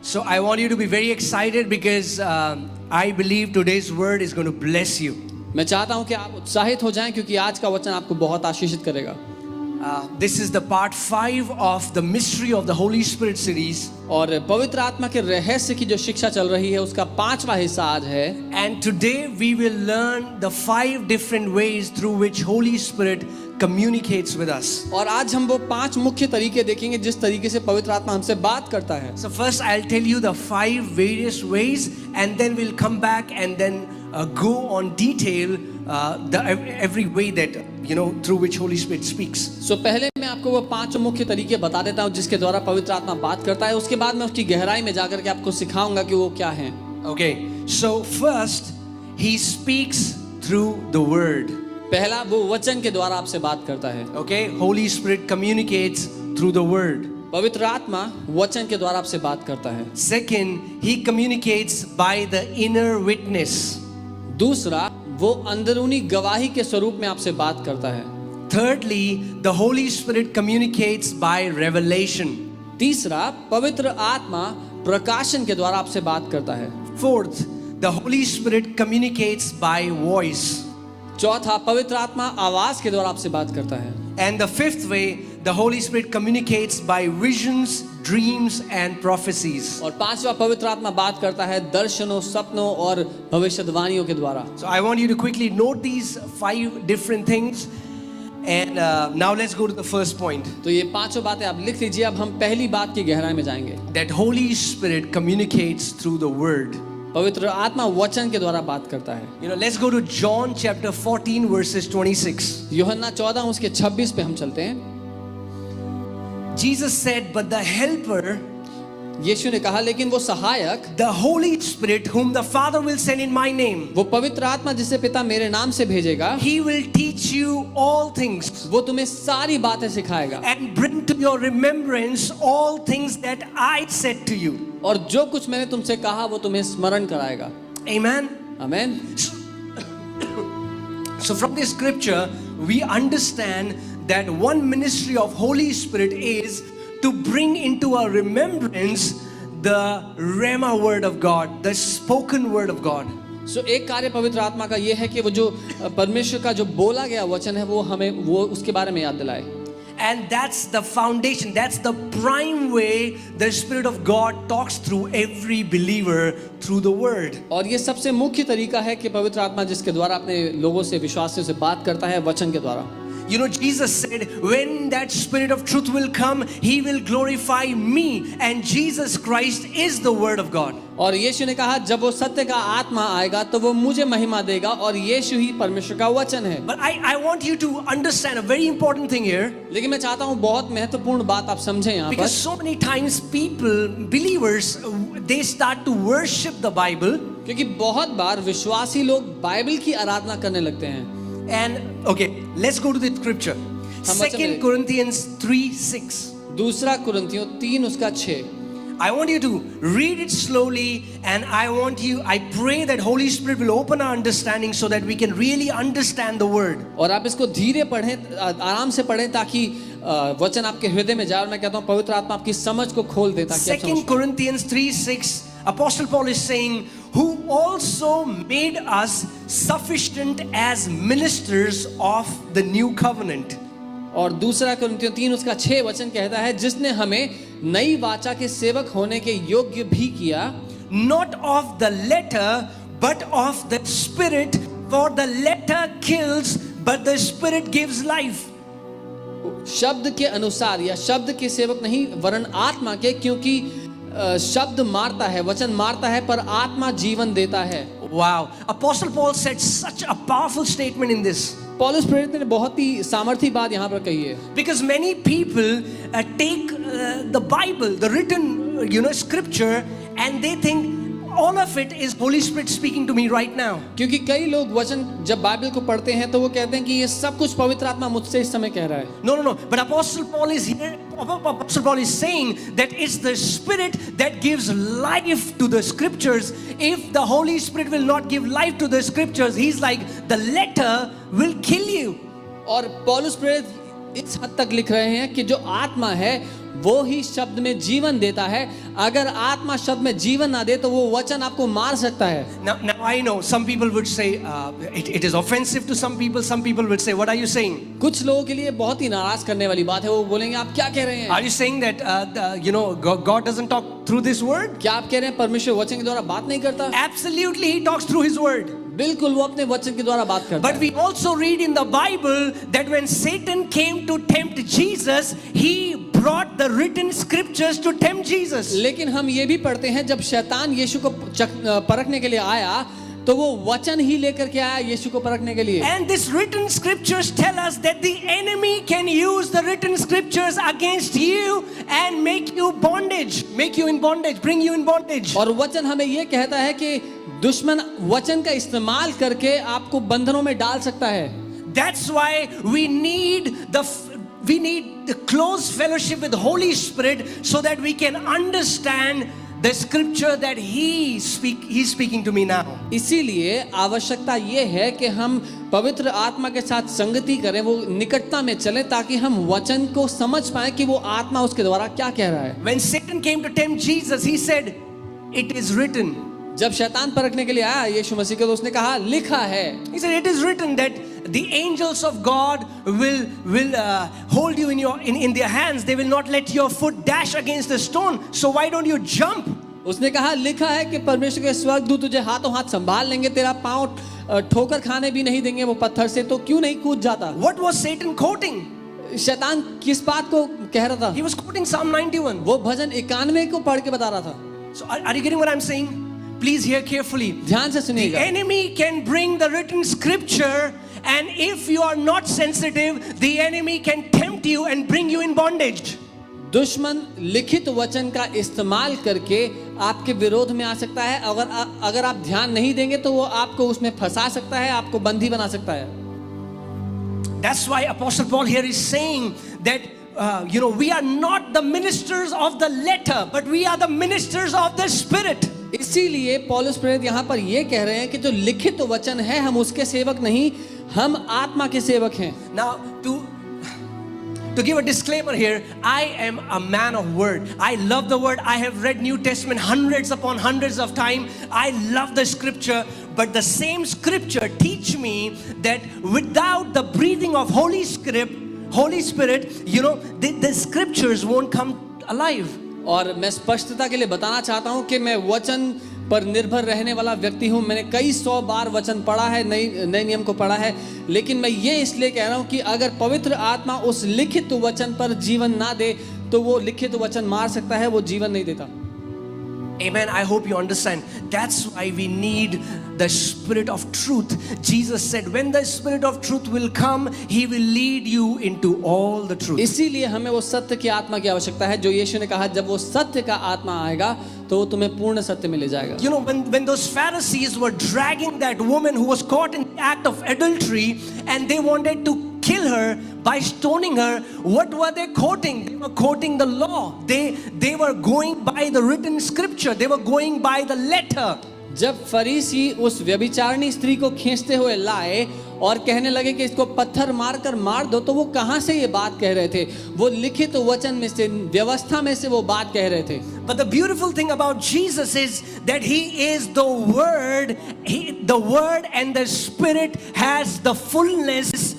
So I want you to be very excited because I believe today's word is going to bless you. मैं चाहता हूं कि आप उत्साहित हो जाएं क्योंकि आज का वचन आपको बहुत आशीषित करेगा। This is the part 5 of the mystery of the Holy Spirit series. और पवित्र आत्मा के रहस्य की जो शिक्षा चल रही है उसका 5वां हिस्सा आज है। And today we will learn the 5 different ways through which Holy Spirit communicates with us. और आज हम वो 5 मुख्य तरीके देखेंगे जिस तरीके से पवित्र आत्मा हमसे बात करता है। So first I'll tell you the 5 various ways and then we'll come back and then go on detail every way that through which Holy Spirit speaks. So पहले मैं आपको वो 5 मुख्य तरीके बता देता हूँ जिसके द्वारा पवित्र आत्मा बात करता है। उसके बाद मैं उसकी गहराई में जाकर के आपको सिखाऊंगा कि वो क्या है। Okay, so first he speaks through the word. पहला वो वचन के द्वारा आपसे बात करता है। Okay, Holy Spirit communicates through the word. पवित्र आत्मा वचन के द्वारा आपसे बात करता है। Second, he communicates by the inner witness. दूसरा वो अंदरूनी गवाही के स्वरूप में आपसे बात करता है। Thirdly, the Holy Spirit communicates by revelation. तीसरा पवित्र आत्मा प्रकाशन के द्वारा आपसे बात करता है। Fourth, the Holy Spirit communicates by voice. चौथा पवित्र आत्मा आवाज के द्वारा आपसे बात करता है। And the fifth way, the Holy Spirit communicates by visions, dreams and prophecies. और पांचवा पवित्र आत्मा बात करता है दर्शनों, सपनों और भविष्यवाणियों के द्वारा। So I want you to quickly note these 5 different things. And now let's go to the first point. तो ये 5 बातें आप लिख लीजिए। अब हम पहली बात की गहराई में जाएंगे। That Holy Spirit communicates through the word. पवित्र आत्मा वचन के द्वारा बात करता है। Let's go to John chapter 14 verses 26. यूहन्ना 14 उसके 26 पे हम चलते हैं। Jesus said, but the helper, यीशु ने कहा लेकिन वो सहायक, the Holy Spirit whom the Father will send in my name, वो पवित्र आत्मा जिसे पिता मेरे नाम से भेजेगा, he will teach you all things, वो तुम्हें सारी बातें सिखाएगा and bring to your remembrance all things that I said to you. और जो कुछ मैंने तुमसे कहा वो तुम्हें स्मरण कराएगा। Amen. Amen. So from this scripture we understand that one ministry of Holy Spirit is to bring into our remembrance the Rhema word of God, the spoken word of God. So एक कार्य पवित्र आत्मा का ये है कि वो जो परमेश्वर का जो बोला गया वचन है वो हमें वो उसके बारे में याद दिलाए। And that's the foundation, that's the prime way the Spirit of God talks through every believer through the word. और ये सबसे मुख्य तरीका है कि पवित्र आत्मा जिसके द्वारा अपने लोगों से, विश्वासियों से बात करता है वचन के द्वारा। Jesus said, when that Spirit of truth will come, He will glorify me, and Jesus Christ is the Word of God. और यीशु ने कहा जब वो सत्य का आत्मा आएगा तो वो मुझे महिमा देगा और यीशु ही परमेश्वर का वचन है। But I want you to understand a very important thing here. लेकिन मैं चाहता हूँ बहुत महत्वपूर्ण बात आप समझें यहाँ पर। Because so many times people, believers, they start to worship the Bible. क्योंकि बहुत बार विश्वासी लोग बाइबल की आराधना करने लगते हैं। And okay, let's go to the scripture. 2 Corinthians 3:6. दूसरा कुरिन्थियों 3 उसका 6। I want you to read it slowly, and I pray that Holy Spirit will open our understanding so that we can really understand the word. और आप इसको धीरे पढ़ें, आराम से पढ़ें ताकि वचन आपके हृदय में जाए। और मैं कहता हूँ पवित्र आत्मा आपकी समझ को खोल दे ताकि आप समझ। 2 Corinthians 3:6, Apostle Paul is saying, who also made us sufficient as ministers of the new covenant. और दूसरा कुरिन्थियों 3 उसका 6 वचन कहता है जिसने हमें नई वाचा के सेवक होने के योग्य भी किया। Not of the letter but of the spirit, for the letter kills but the spirit gives life. शब्द के अनुसार या शब्द के सेवक नहीं वरन आत्मा के, क्योंकि शब्द मारता है, वचन मारता है पर आत्मा जीवन देता है। Wow, Apostle Paul said such a powerful statement in this. पौलुस प्रेरित ने बहुत ही सामर्थी बात यहाँ पर कही है। Because many people take the Bible, the written scripture, and they think all of it is Holy Spirit speaking to me right now. क्योंकि कई लोग वचन जब बाइबल को पढ़ते हैं तो वो कहते हैं कि ये सब कुछ पवित्र आत्मा मुझसे इस समय कह रहा है। No. But Apostle Paul is here. Apostle Paul is saying that it's the Spirit that gives life to the scriptures. If the Holy Spirit will not give life to the scriptures, he's like the letter will kill you. और पौलुस प्रेरित इस हद तक लिख रहे हैं कि जो आत्मा है वो ही शब्द में जीवन देता है। अगर आत्मा शब्द में जीवन ना दे तो वो वचन आपको मार सकता है। Now I know some people would say it is offensive to some people. Some people would say, "What are you saying? कुछ लोगों के लिए बहुत ही नाराज करने वाली बात है। वो बोलेंगे आप क्या कह रहे हैं? Are you saying that God doesn't talk through this word?" क्या आप कह रहे हैं परमेश्वर वचन के द्वारा बात नहीं करता? Absolutely, He talks through His word. बिल्कुल वो अपने वचन के द्वारा बात करता But है। we also read in the Bible that when Satan came to tempt Jesus, he brought the written scriptures to tempt Jesus. लेकिन हम ये भी पढ़ते हैं जब शैतान यीशु को परखने के लिए आया तो वो वचन ही लेकर के आया यीशु को परखने के लिए। And these written scriptures tell us that the enemy can use the written scriptures against you and make you in bondage, bring you in bondage. और वचन हमें ये कहता है कि दुश्मन वचन का इस्तेमाल करके आपको बंधनों में डाल सकता है। That's why we need the close fellowship with Holy Spirit so that we can understand the scripture that he's speaking to me now. इसीलिए आवश्यकता ये है कि हम पवित्र आत्मा के साथ संगति करें, वो निकटता में चलें ताकि हम वचन को समझ पाएं कि वो आत्मा उसके द्वारा क्या कह रहा है। When Satan came to tempt Jesus, he said, "It is written." जब शैतान परखने के लिए आया यीशु मसीह को तो उसने कहा लिखा है। He said, "It is written that the angels of God will hold you in their hands. They will not let your foot dash against the stone. So why don't you jump?" उसने कहा लिखा है कि परमेश्वर के स्वर्गदूत तुझे हाथों हाथ संभाल लेंगे, तेरा पांव ठोकर खाने भी नहीं देंगे वो पत्थर से, तो क्यों नहीं कूद जाता? What was Satan quoting? शैतान किस बात को कह रहा था? He was quoting Psalm 91. वो भजन 91 को पढ़ के बता रहा था। So are you getting what I'm saying? Please hear carefully. ध्यान से The सुनिएगा। enemy can bring the written scripture, and if you are not sensitive, the enemy can tempt you and bring you in bondage. दुश्मन लिखित वचन का इस्तेमाल करके आपके विरोध में आ सकता है। अगर आप ध्यान नहीं देंगे तो वो आपको उसमें फंसा सकता है, आपको बंदी बना सकता है। That's why Apostle Paul here is saying that we are not the ministers of the letter, but we are the ministers of the Spirit. इसीलिए पौलुस प्रेरित यहाँ पर ये कह रहे हैं कि जो लिखित वचन है हम उसके सेवक नहीं, हम आत्मा के सेवक हैं। Now to give a disclaimer here, I am a man of word. I love the word. I have read New Testament hundreds upon hundreds of times. I love the scripture, but the same scripture teach me that without the breathing of Holy Spirit, the scriptures won't come alive. और मैं स्पष्टता के लिए बताना चाहता हूं कि मैं वचन पर निर्भर रहने वाला व्यक्ति हूं। मैंने कई 100 बार वचन पढ़ा है, नए नियम को पढ़ा है, लेकिन मैं ये इसलिए कह रहा हूं कि अगर पवित्र आत्मा उस लिखित वचन पर जीवन ना दे तो वो लिखित वचन मार सकता है, वो जीवन नहीं देता। Amen. I hope you understand. That's why we need the Spirit of truth. Jesus said, when the Spirit of truth will come, He will lead you into all the truth. इसीलिए हमें वो सत्य की आत्मा की आवश्यकता है, जो यीशु ने कहा जब वो सत्य का आत्मा आएगा तो वो तुम्हें पूर्ण सत्य में ले जाएगा। You know, when those Pharisees were dragging that woman who was caught in the act of adultery and they wanted to kill her by stoning her, what were they quoting? They were quoting the law. They were going by the written scripture. They were going by the letter. जब फरीसी उस व्यभिचारिणी स्त्री को खींचते हुए लाए और कहने लगे कि इसको पत्थर मारकर मार दो, तो वो कहां से ये बात कह रहे थे? वो लिखित वचन में से, व्यवस्था में से वो बात कह रहे थे। But the beautiful thing about Jesus is that He is the Word. The Word and the Spirit has the fullness.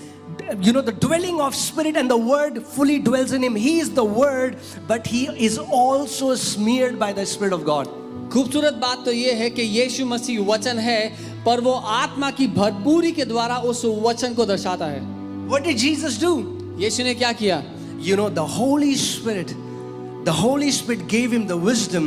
The dwelling of Spirit and the Word fully dwells in Him. He is the Word, but He is also smeared by the Spirit of God. खूबसूरत बात तो ये है कि यीशु मसीह वचन है, पर वो आत्मा की भरपूरी के द्वारा उस वचन को दर्शाता है। What did Jesus do? यीशु ने क्या किया? The Holy Spirit gave Him the wisdom,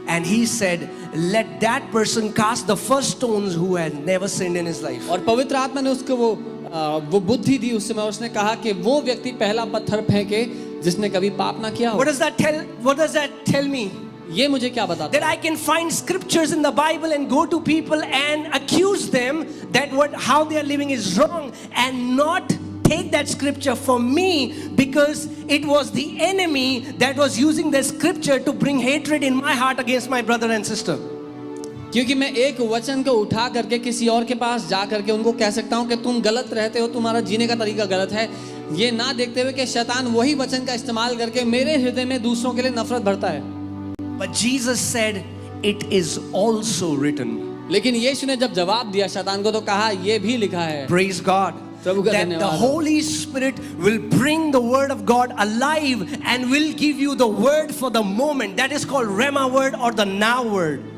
and He said, let that person cast the first stones who had never sinned in his life. और पवित्र आत्मा ने उसको वो बुद्धि दी उस समय। उसने कहा कि वो व्यक्ति पहला पत्थर फेंके जिसने कभी पाप ना किया हो। What does that tell me? ये मुझे क्या बताता है? That I can find scriptures in the Bible and go to people and accuse them that how they are living is wrong, and not take that scripture for me, because it was the enemy that was using the scripture to bring hatred in my heart against my brother and sister. क्योंकि मैं एक वचन को उठा करके किसी और के पास जा करके उनको कह सकता हूं कि तुम गलत रहते हो, तुम्हारा जीने का तरीका गलत है, ये ना देखते हुए कि शैतान वही वचन का इस्तेमाल करके मेरे हृदय में दूसरों के लिए नफरत भरता है। But Jesus said, it is also written. लेकिन यीशु ने जब जवाब दिया शैतान को तो कहा ये भी लिखा है, Praise God. प्रभु का That the धन्यवाद। Holy Spirit will bring the word of God alive and will give you the word for the moment. That is called Rhema word or the now word.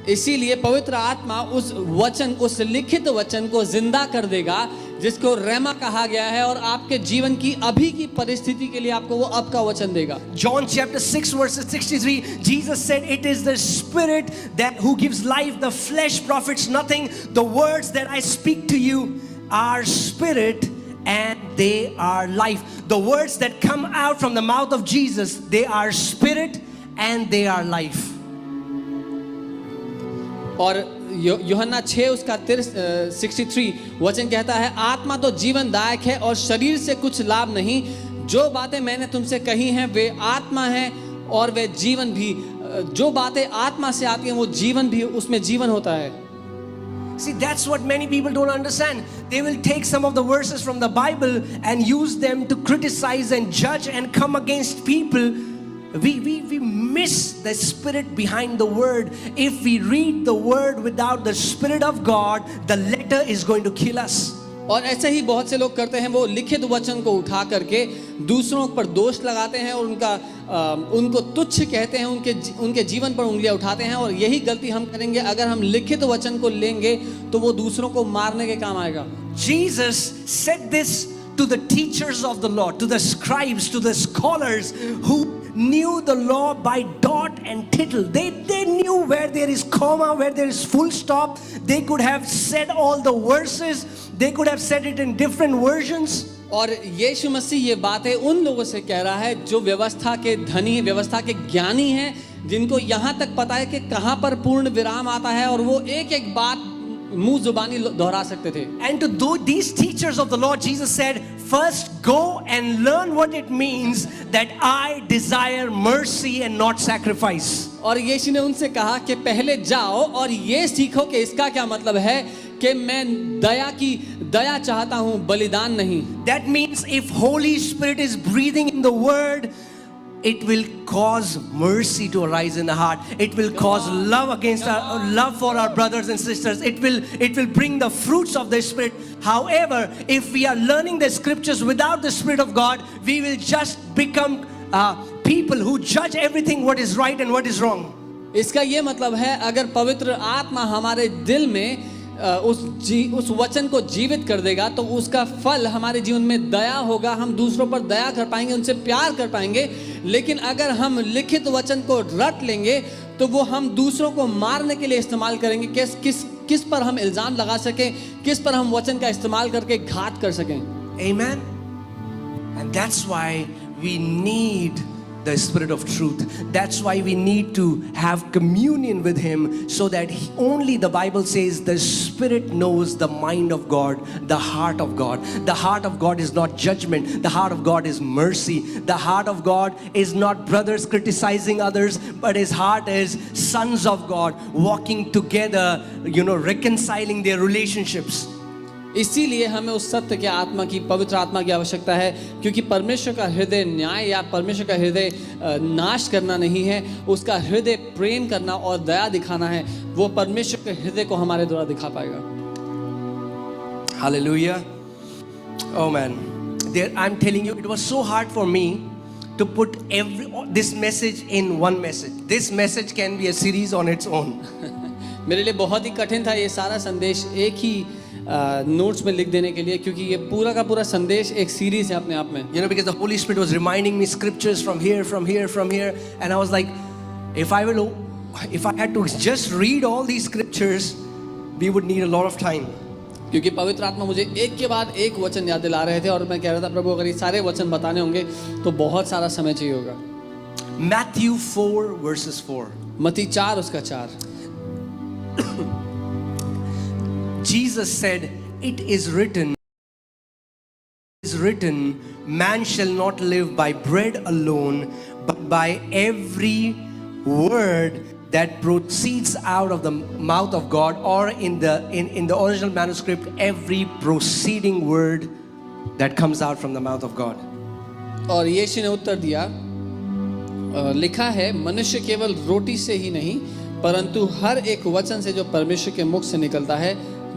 इसीलिए पवित्र आत्मा उस वचन, उस लिखित वचन को जिंदा कर देगा जिसको रेमा कहा गया है, और आपके जीवन की अभी की परिस्थिति के लिए आपको वो अब का वचन देगा। John chapter 6 verses 63, Jesus said, it is the spirit that who gives life, the flesh profits nothing. The words that I speak to you are spirit and they are life. The words that come out from the mouth of Jesus, they are spirit and they are life. और यूहन्ना 6 उसका 63 वचन कहता है, आत्मा तो जीवनदायक है और शरीर से कुछ लाभ नहीं। जो बातें मैंने तुमसे कही हैं वे आत्मा हैं और वे जीवन भी। जो बातें आत्मा से आती हैं वो जीवन भी, उसमें जीवन होता है। See, that's what many people don't understand. They will take some of the verses from the Bible and use them to criticize and judge and come against people. We miss the spirit behind the word. If we read the word without the spirit of God, the letter is going to kill us. और ऐसे ही बहुत से लोग करते हैं, वो लिखित वचन को उठा करके दूसरों पर दोष लगाते हैं और उनको तुच्छ कहते हैं, उनके जीवन पर उंगलियां उठाते हैं। और यही गलती हम करेंगे अगर हम लिखित वचन को लेंगे तो वो दूसरों को मारने के काम आएगा। Jesus said this to the teachers of the law, to the scribes, to the scholars who knew the law by dot and tittle. They knew where there is comma, where there is full stop. They could have said all the verses. They could have said it in different versions. और यीशु मसीह ये बातें उन लोगों से कह रहा है जो व्यवस्था के धनी, व्यवस्था के ज्ञानी हैं, जिनको यहाँ तक पता है कि कहाँ पर पूर्ण विराम आता है, और वो एक एक बात मुंह जुबानी दोहरा सकते थे। And to these teachers of the law, Jesus said, first go and learn what it means that I desire mercy and not sacrifice. और यीशु ने उनसे कहा कि पहले जाओ और ये सीखो कि इसका क्या मतलब है कि मैं दया चाहता हूँ, बलिदान नहीं। That means if Holy Spirit is breathing in the word, it will cause mercy to arise in the heart. It will cause love for our brothers and sisters. It will bring the fruits of the Spirit. However, if we are learning the scriptures without the Spirit of God, we will just become people who judge everything what is right and what is wrong. इसका ये मतलब है अगर पवित्र आत्मा हमारे दिल में उस वचन को जीवित कर देगा तो उसका फल हमारे जीवन में दया होगा। हम दूसरों पर दया कर पाएंगे, उनसे प्यार कर पाएंगे। लेकिन अगर हम लिखित वचन को रट लेंगे तो वो हम दूसरों को मारने के लिए इस्तेमाल करेंगे। किस पर हम इल्जाम लगा सकें, किस पर हम वचन का इस्तेमाल करके घात कर सकें। Amen. And that's why we need the Spirit of truth. That's why we need to have communion with Him, so that only the Bible says the Spirit knows the mind of God, the heart of God. The heart of God is not judgment. The heart of God is mercy. The heart of God is not brothers criticizing others, but His heart is sons of God walking together, reconciling their relationships. इसीलिए हमें उस सत्य के आत्मा की, पवित्र आत्मा की आवश्यकता है, क्योंकि परमेश्वर का हृदय न्याय या परमेश्वर का हृदय नाश करना नहीं है, उसका हृदय प्रेम करना और दया दिखाना है। वो परमेश्वर के हृदय को हमारे द्वारा दिखा पाएगा। Hallelujah. Oh man, I'm telling you, it was so hard for me to put this message in one message. This message can be a series on its own. मेरे लिए बहुत ही कठिन था ये सारा संदेश एक ही नोट्स में लिख देने के लिए, क्योंकि ये पूरा का पूरा संदेश एक सीरीज है अपने आप में। Because the Holy Spirit was reminding me scriptures from here, and I was like, if I had to just read all these scriptures, we would need a lot of time. क्योंकि पवित्र आत्मा मुझे एक के बाद एक वचन याद दिला रहे थे और मैं कह रहा था, प्रभु अगर ये सारे वचन बताने होंगे तो बहुत सारा समय चाहिए होगा। Matthew 4 verses 4. मत्ती 4 उसका 4। Jesus said, it is written, man shall not live by bread alone, but by every word that proceeds out of the mouth of God, or in the original manuscript, every proceeding word that comes out from the mouth of God. और यीशु ने उत्तर दिया, लिखा है, मनुष्य केवल रोटी से ही नहीं परंतु हर एक वचन से जो परमेश्वर के मुख से निकलता है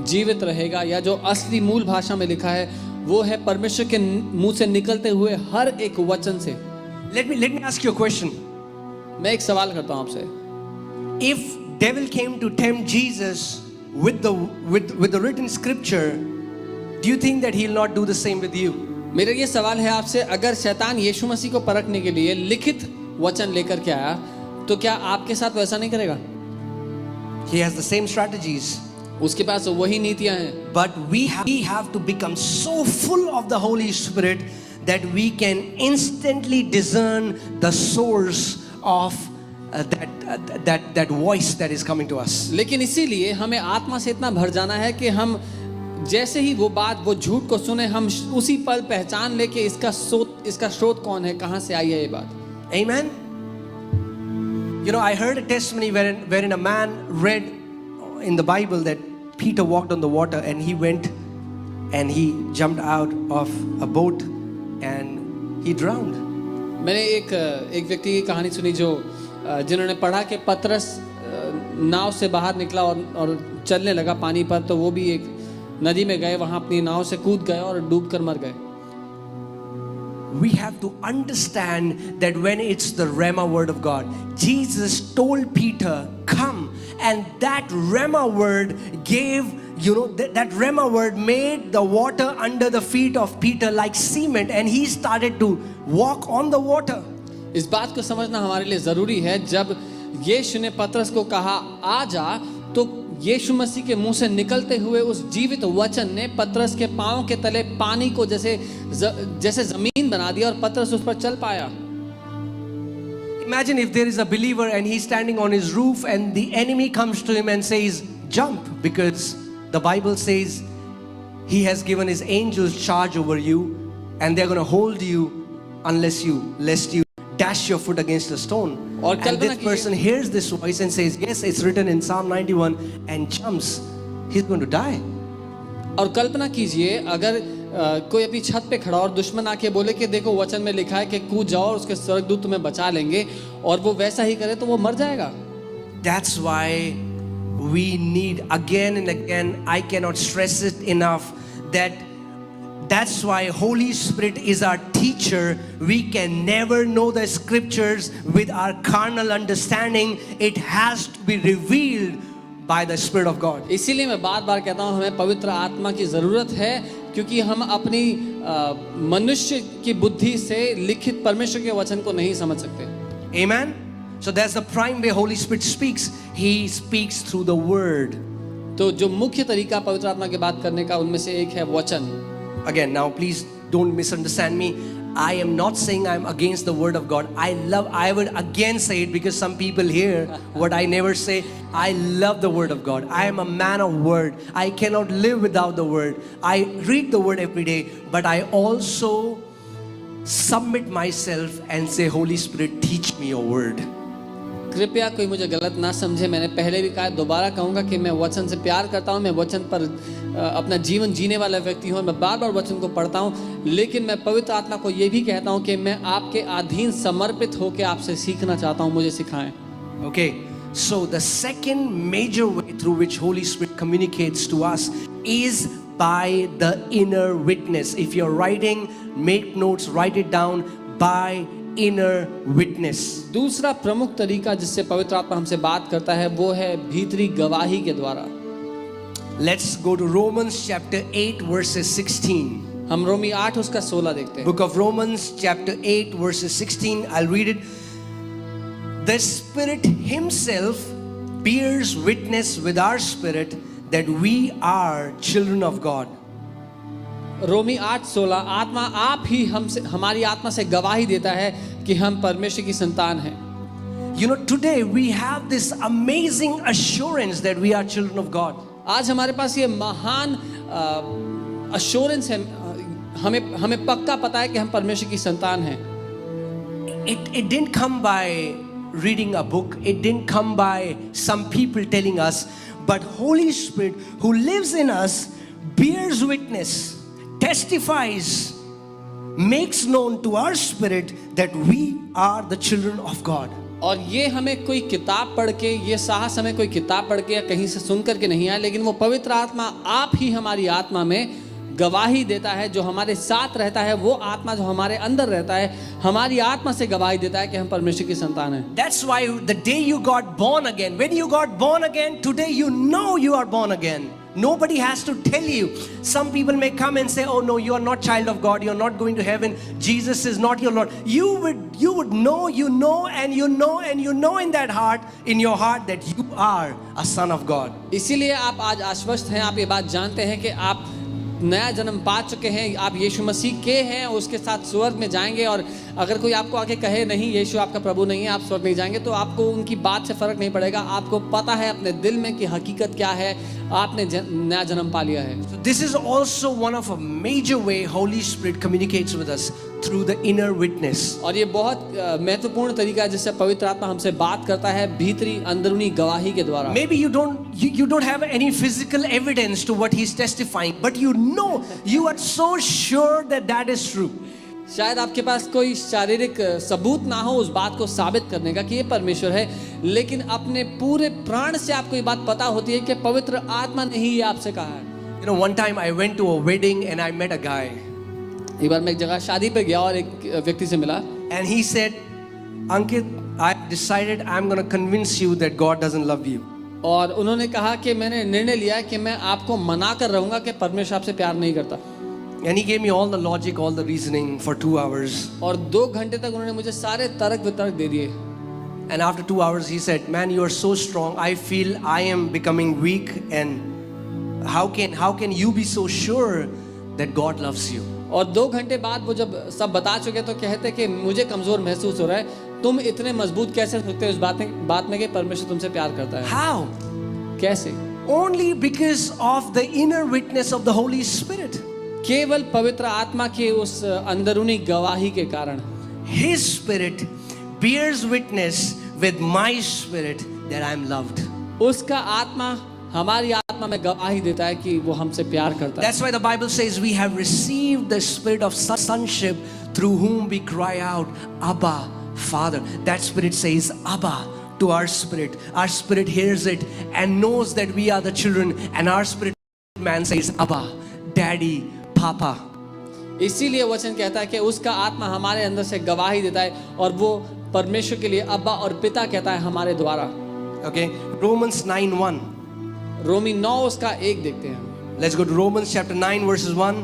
जीवित रहेगा। या जो असली मूल भाषा में लिखा है वो है परमेश्वर के मुंह से निकलते हुए हर एक वचन से। Let me ask you a question. मैं एक सवाल करता हूं आपसे, If devil came to tempt Jesus with the written scripture, do you think that he'll not do the same with you? मेरा ये सवाल है आपसे, अगर शैतान यीशु मसीह को परखने के लिए लिखित वचन लेकर के आया तो क्या आपके साथ वैसा नहीं करेगा? He has the same strategies. उसके पास वही नीतियां हैं। But we have to become so full of the Holy Spirit that we can instantly discern the source of that voice that is coming to us. लेकिन इसीलिए हमें आत्मा से इतना भर जाना है कि हम जैसे ही वो बात, वो झूठ को सुने, हम उसी पल पहचान ले कि इसका स्रोत कौन है, कहां से आई है ये बात। Amen. You know, I heard a testimony wherein a man read in the Bible that Peter walked on the water and he went and he jumped out of a boat and he drowned. मैंने एक व्यक्ति की कहानी सुनी जिन्होंने पढ़ा कि पतरस नाव से बाहर निकला और चलने लगा पानी पर, तो वो भी एक नदी में गए, वहां अपनी नाव से कूद गए और डूबकर मर गए। We have to understand that when it's the Rhema word of God, Jesus told Peter, come, and that Rhema word gave, that Rhema word made the water under the feet of Peter like cement, and he started to walk on the water. इस बात को समझना हमारे लिए जरूरी है। जब यीशु ने पतरस को कहा आ जा, तो यीशु मसीह के मुंह से निकलते हुए उस जीवित वचन ने पतरस के पांव के तले पानी को जैसे जमीन बना दिया और पतरस उस पर चल पाया। Imagine if there is a believer and he's standing on his roof and the enemy comes to him and says, jump, because the Bible says he has given his angels charge over you and they're going to hold you lest you dash your foot against a stone. And this person hears this voice and says, yes, it's written in Psalm 91, and jumps, he's going to die. और कल्पना कीजिए अगर कोई अपनी छत पे खड़ा और दुश्मन आके बोले कि देखो वचन में लिखा है कि कूद जाओ और उसके स्वर्गदूत तुम्हें बचा लेंगे, और वो वैसा ही करे तो वो मर जाएगा। That's why we need again and again, I cannot stress it enough, that's why Holy Spirit is our teacher. We can never know the scriptures with our carnal understanding. It has to be revealed by the Spirit of God. इसीलिए मैं बार-बार कहता हूँ हमें पवित्र आत्मा की जरूरत है, क्योंकि हम अपनी मनुष्य की बुद्धि से लिखित परमेश्वर के वचन को नहीं समझ सकते। Amen. So that's the prime way Holy Spirit speaks. He speaks through the word. तो जो मुख्य तरीका पवित्र आत्मा की बात करने का उनमें से एक है वचन। Again, now please don't misunderstand me. I am not saying I'm against the word of God. I would again say it because some people hear what I never say. I love the word of God. I am a man of word. I cannot live without the word. I read the word every day, but I also submit myself and say, Holy Spirit, teach me your word. कृपया कोई मुझे गलत ना समझे, मैंने पहले भी कहा, दोबारा कहूँगा कि मैं वचन से प्यार करता हूँ, मैं वचन पर अपना जीवन जीने वाला व्यक्ति हूँ, मैं बार बार वचन को पढ़ता हूँ, लेकिन मैं पवित्र आत्मा को ये भी कहता हूँ कि मैं आपके अधीन समर्पित होकर आपसे सीखना चाहता हूँ, मुझे सिखाएं। Okay, so the second major way through which Holy Spirit communicates to us is by the inner witness. If you're writing, make notes, write it down, by inner witness. दूसरा प्रमुख तरीका जिससे पवित्र आत्मा हमसे बात करता है वो है भीतरी गवाही के द्वारा। Let's go to Romans chapter 8 verses 16. हम रोमी 8 उसका 16 देखते हैं। Book of Romans chapter 8 verses 16. I'll read it. The Spirit Himself bears witness with our spirit that we are children of God. रोमी 8:16 आत्मा आप ही हमारी आत्मा से गवाही देता है कि हम परमेश्वर की संतान हैं। You know, today we have this amazing assurance that we are children of God. आज हमारे पास ये महान अश्योरेंस है, हमें पक्का पता है कि हम परमेश्वर की संतान हैं। It didn't come by reading a book. It didn't come by some people telling us, but Holy Spirit who lives in us bears witness, testifies, makes known to our spirit that we are the children of God. और ये हमें कोई किताब पढ़ के, ये साहस हमें कोई किताब पढ़ के या कहीं से सुन करके नहीं आया, लेकिन वो पवित्र आत्मा आप ही हमारी आत्मा में गवाही देता है, जो हमारे साथ रहता है, वो आत्मा जो हमारे अंदर रहता है, हमारी आत्मा से गवाही देता है कि हम परमेश्वर की संतान हैं। That's why the day you got born again, when you got born again, today you know you are born again. Nobody has to tell you. Some people may come and say, oh no, you are not child of God, you are not going to heaven, Jesus is not your Lord. You would know, and you know in that heart, in your heart, that you are a son of God. इसीलिए आप आज आश्वस्त हैं, आप ये बात जानते हैं कि आप नया जन्म पा चुके हैं, आप यीशु मसीह के हैं, उसके साथ स्वर्ग में जाएंगे। और अगर कोई आपको आके कहे नहीं, यीशु आपका प्रभु नहीं है, आप स्वर्ग नहीं जाएंगे, तो आपको उनकी बात से फर्क नहीं पड़ेगा। आपको पता है अपने दिल में कि हकीकत क्या है, आपने नया जन्म पा लिया है। So this is also one of a major way Holy Spirit communicates with us, through the inner witness. और ये बहुत महत्वपूर्ण तरीका है जिससे पवित्र आत्मा हमसे बात करता है, भीतरी अंदरूनी गवाही के द्वारा। Maybe you don't have any physical evidence to what he's testifying, but you are so sure that is true. शायद आपके पास कोई शारीरिक सबूत ना हो उस बात को साबित करने का कि ये परमेश्वर है, लेकिन अपने पूरे प्राण से आपको ये बात पता होती है कि पवित्र आत्मा ने ही ये आपसे कहा है। You know, one time I went to a wedding and I met a guy. एक बार मैं एक जगह शादी पे गया और एक व्यक्ति से मिला, And he said, Ankit, I decided I'm going to convince you that God doesn't love you. और उन्होंने कहा कि मैंने निर्णय लिया कि मैं आपको मना कर रहूंगा कि परमेश्वर आपसे प्यार नहीं करता। And he gave me all the logic, all the reasoning for 2 hours. और 2 घंटे तक उन्होंने मुझे सारे तर्क वितर्क दे दिए। And after 2 hours he said, man, you are so strong. I feel I am becoming weak, and how can you be so sure that God loves you? और 2 घंटे बाद वो जब सब बता चुके तो कहते कि मुझे कमजोर महसूस हो रहा है, तुम इतने मजबूत कैसे सकते हो इस बात में कि परमेश्वर तुमसे प्यार करता है? How? कैसे? Only because of the inner witness of the Holy Spirit. केवल पवित्र आत्मा के उस अंदरूनी गवाही के कारण। His spirit bears witness with my spirit that I am loved. उसका आत्मा हमारी आत्मा में गवाही देता है कि वो हमसे प्यार करता है। That's why the Bible says we have received the spirit of sonship, through whom we cry out, Abba, Father. That spirit says Abba to our spirit. Our spirit hears it and knows that we are the children, and our spirit man says Abba, Daddy, Papa. इसीलिए वचन कहता है कि उसका आत्मा हमारे अंदर से गवाही देता है और वो परमेश्वर के लिए अब्बा और पिता कहता है हमारे द्वारा। Okay, Romans 9:1. रोमी 9 उसका 1 देखते हैं। Let's go to Romans chapter 9 verses 1.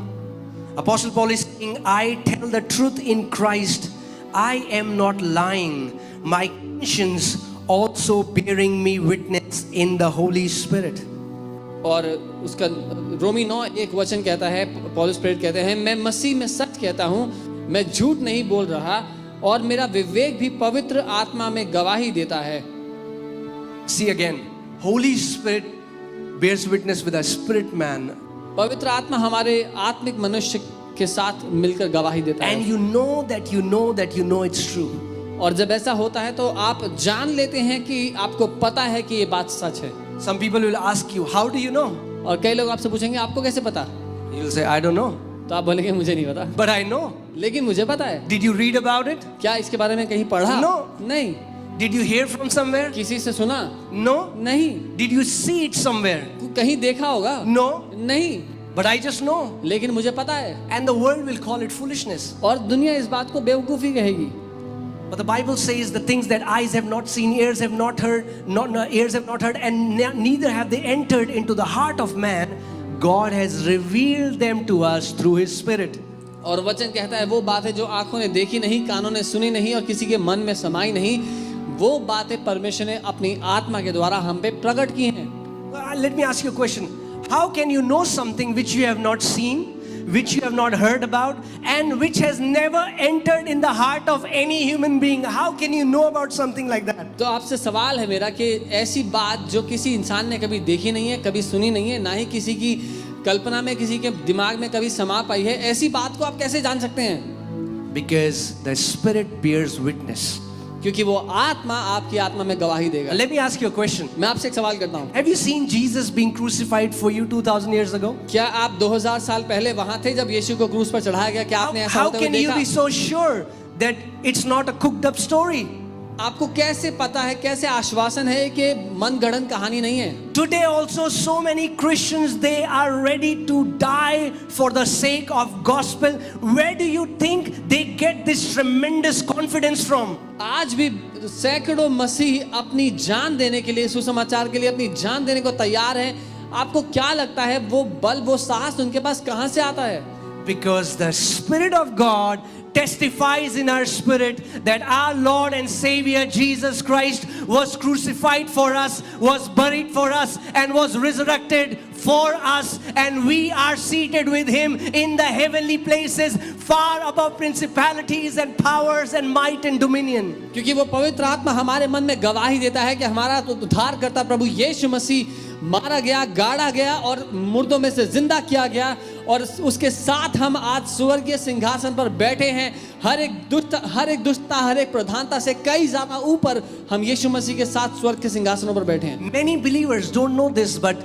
Apostle Paul is saying, I tell the truth in Christ. I am not lying. My conscience also bearing me witness in the Holy Spirit. और उसका रोमी 9:1 वचन कहता है, पौलुस प्रेरित कहते हैं, मैं मसीह में सच कहता हूँ, मैं झूठ नहीं बोल रहा, और मेरा विवेक भी पवित्र आत्मा में गवाही देता है। See again, Holy Spirit bears witness with a spirit man. पवित्र आत्मा हमारे आत्मिक मनुष्य के साथ मिलकर गवाही देता है। And you know it's true. और जब ऐसा होता है तो आप जान लेते हैं कि आपको पता है कि ये बात सच है। Some people will ask you, how do you know? और कई लोग आपसे पूछेंगे आपको कैसे पता? You'll say, I don't know. तो आप बोलेंगे मुझे नहीं पता। But I know. लेकिन मुझे पता है। Did you read about it? क्या इसके बारे में कहीं पढ़ा? No. नहीं। Did you hear from somewhere? किसी से सुना? No. नहीं। Did you see it somewhere? कहीं देखा होगा? No. नहीं। But I just know. लेकिन मुझे पता है। And the world will call it foolishness. और दुनिया इस बात को बेवकूफी कहेगी। But the Bible says the things that eyes have not seen, ears have not heard, ears have not heard, and neither have they entered into the heart of man, God has revealed them to us through His Spirit. और वचन कहता है वो बातें जो आंखों ने देखी नहीं, कानों ने सुनी नहीं और किसी के मन में समाई नहीं, वो बातें परमेश्वर ने अपनी आत्मा के द्वारा हम पे प्रकट की हैं। Let me ask you a question. How can you know something which you have not seen, which you have not heard about, and which has never entered in the heart of any human being? How can you know about something like that? तो आपसे सवाल है मेरा कि ऐसी बात जो किसी इंसान ने कभी देखी नहीं है, कभी सुनी नहीं है, ना ही किसी की कल्पना में, किसी के दिमाग में कभी समा पाई है, ऐसी बात को आप कैसे जान सकते हैं? Because the Spirit bears witness. क्योंकि वो आत्मा आपकी आत्मा में गवाही देगा। Let me ask you a question. मैं आपसे एक सवाल करता हूँ, Have you seen Jesus being crucified for you 2000 years ago? क्या आप 2000 साल पहले वहां थे जब यीशु को क्रूस पर चढ़ाया गया? क्या आपने ऐसा How होते हुए can you देखा? be so sure that it's not a cooked up story? आपको कैसे पता है, कैसे आश्वासन है कि मनगढ़ंत कहानी नहीं है? Today also so many Christians, they are ready to die for the sake of gospel. Where do you think they get this tremendous confidence from? आज भी सैकड़ों मसीह अपनी जान देने के लिए, सुसमाचार के लिए अपनी जान देने को तैयार हैं। आपको क्या लगता है वो बल, वो साहस उनके पास कहां से आता है? Because the Spirit of God testifies in our spirit that our Lord and Savior Jesus Christ was crucified for us, was buried for us, and was resurrected for us, and we are seated with Him in the heavenly places, far above principalities and powers and might and dominion. क्योंकि वो पवित्र आत्मा हमारे मन में गवाही देता है कि हमारा तो उद्धारकर्ता प्रभु यीशु मसीह मारा गया, गाड़ा गया और मुर्दों में से जिंदा किया गया, और उसके साथ हम आज स्वर्गीय सिंहासन पर बैठे हैं। हर एक दुष्टता, हर एक प्रधानता से कई ज्यादा ऊपर हम यीशु मसीह के साथ स्वर्ग के सिंहासनों पर बैठे हैं। Many believers don't know this, but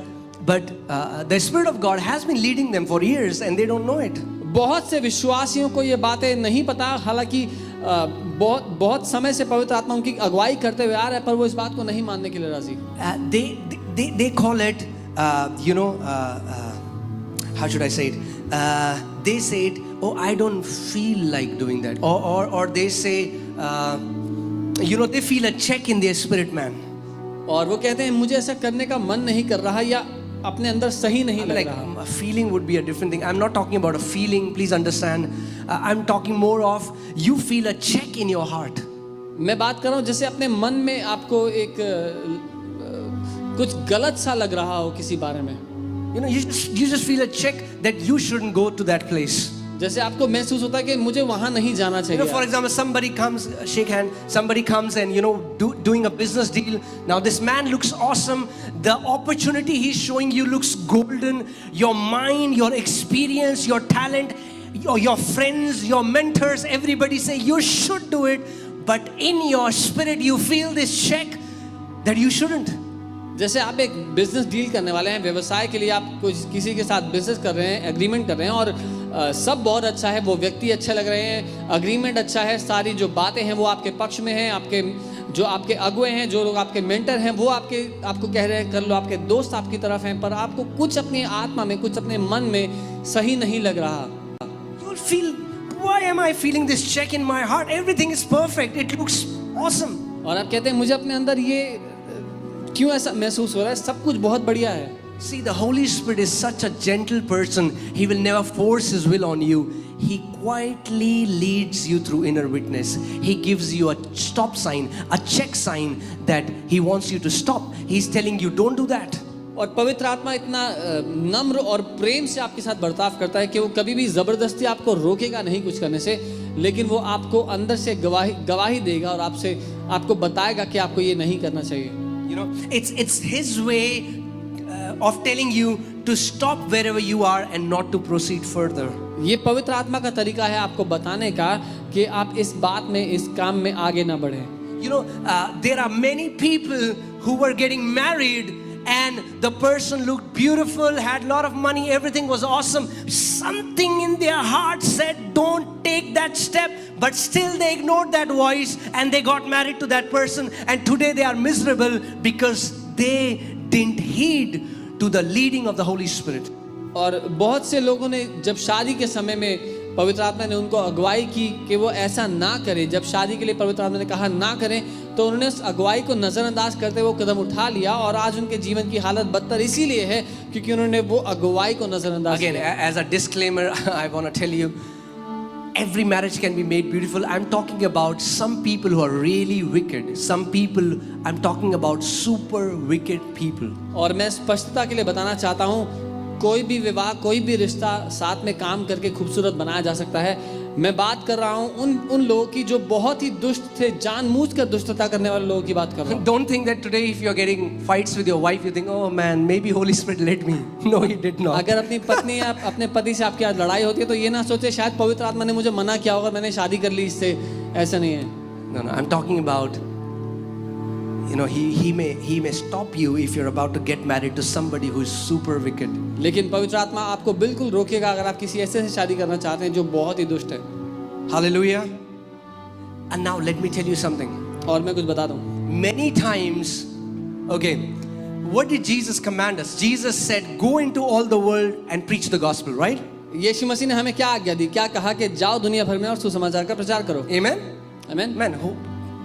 the Spirit of God has been leading them for years and they don't know it. बहुत से विश्वासियों को ये बातें नहीं पता, हालांकि बहुत समय से पवित्र आत्मा उनकी अगुवाई करते हुए आ रहा है, पर वो इस बात को नहीं मानने के लिए राजी। They call it, how should I say it? They say it, oh, I don't feel like doing that. Or they say, they feel a check in their spirit, man. और वो कहते हैं मुझे ऐसा करने का मन नहीं कर रहा, या अपने अंदर सही नहीं लग रहा। A feeling would be a different thing. I'm not talking about a feeling, please understand. I'm talking more of you feel a check in your heart. मैं बात कर रहा हूँ जैसे अपने मन में आपको एक कुछ गलत सा लग रहा हो किसी बारे में। You just feel a check that you shouldn't go to that place. जैसे आपको महसूस होता है कि मुझे वहां नहीं जाना चाहिए। For example, somebody comes, shake hand, somebody comes and doing a business deal. Now this man looks awesome. The opportunity he's showing you looks golden. Your mind, your experience, your talent, your friends, your mentors, everybody say you should do it. But in your spirit you feel this check that you shouldn't. जैसे आप एक business deal करने वाले हैं, व्यवसाय के लिए आप किसी के साथ बिजनेस कर रहे हैं, एग्रीमेंट कर रहे हैं, और सब बहुत अच्छा है, वो व्यक्ति अच्छे लग रहे हैं, अग्रीमेंट अच्छा है, सारी जो बातें हैं वो आपके पक्ष में हैं, आपके अगुए हैं, जो लोग आपके मेंटर हैं वो आपको कह रहे हैं कर लो, आपके दोस्त आपकी तरफ हैं, पर आपको कुछ अपनी आत्मा में, कुछ अपने मन में सही नहीं लग रहा। You'll feel, why am I feeling this check in my heart? Everything is perfect. It looks awesome. और आप कहते हैं मुझे अपने अंदर ये क्यों ऐसा महसूस हो रहा है, सब कुछ बहुत बढ़िया है। See, the Holy Spirit is such a gentle person. He will never force His will on you. He quietly leads you through inner witness. He gives you a stop sign, a check sign that He wants you to stop. He's telling you, don't do that. और पवित्र आत्मा इतना नम्र और प्रेम से आपके साथ बर्ताव करता है कि वो कभी भी जबरदस्ती आपको रोकेगा नहीं कुछ करने से, लेकिन वो आपको अंदर से गवाही देगा और आपको बताएगा कि आपको ये नहीं करना चाहिए। It's His way of telling you to stop wherever you are and not to proceed further. ये पवित्र आत्मा का तरीका है आपको बताने का कि आप इस बात में, इस काम में आगे ना बढ़ें। There are many people who were getting married and the person looked beautiful, had a lot of money, everything was awesome. Something in their heart said, don't take that step, but still they ignored that voice and they got married to that person, and today they are miserable because they didn't heed to the leading of the Holy Spirit. और बहुत से लोगों ने जब शादी के समय में पवित्र आत्मा ने उनको अगुवाई की कि वो ऐसा ना करें, जब शादी के लिए पवित्र आत्मा ने कहा ना करें, तो उन्होंने उस अगुवाई को नज़रअंदाज करते हुए वो कदम उठा लिया, और आज उनके जीवन की हालत बदतर इसीलिए है क्योंकि उन्होंने वो अगुवाई को नज़रअंदाज किया। Again, as a disclaimer, I want to tell you, every marriage can be made beautiful. I'm talking about some people who are really wicked. Some people, I'm talking about super wicked people. और मैं स्पष्टता के लिए बताना चाहता हूँ, कोई भी विवाह, कोई भी रिश्ता साथ में काम करके खूबसूरत बनाया जा सकता है। मैं बात कर रहा हूँ उन लोगों की जो बहुत ही दुष्ट थे, जानबूझकर दुष्टता करने वाले लोगों की बात कर रहा हूँ। Don't think that today if you're getting fights with your wife, you think, oh man, maybe Holy Spirit led me. No, He did not. अगर अपनी पत्नी या अपने पति से आपकी आज लड़ाई होती है तो ये ना सोचे शायद पवित्र आत्मा ने मुझे मना किया होगा, मैंने शादी कर ली इससे, ऐसा नहीं है। No, I'm talking about, he may stop you if you're about to get married to somebody who is super wicked. लेकिन पवित्र आत्मा आपको बिल्कुल रोकेगा अगर आप किसी ऐसे से शादी करना चाहते हैं जो बहुत ही दुष्ट है। Hallelujah. And now let me tell you something. और मैं कुछ बता दूं, Many times, okay, what did Jesus command us? Jesus said, go into all the world and preach the gospel, right? यीशु मसीह ने हमें क्या आज्ञा दी? क्या कहा कि जाओ दुनिया भर में और सुसमाचार का प्रचार करो। Amen? आमीन। Man,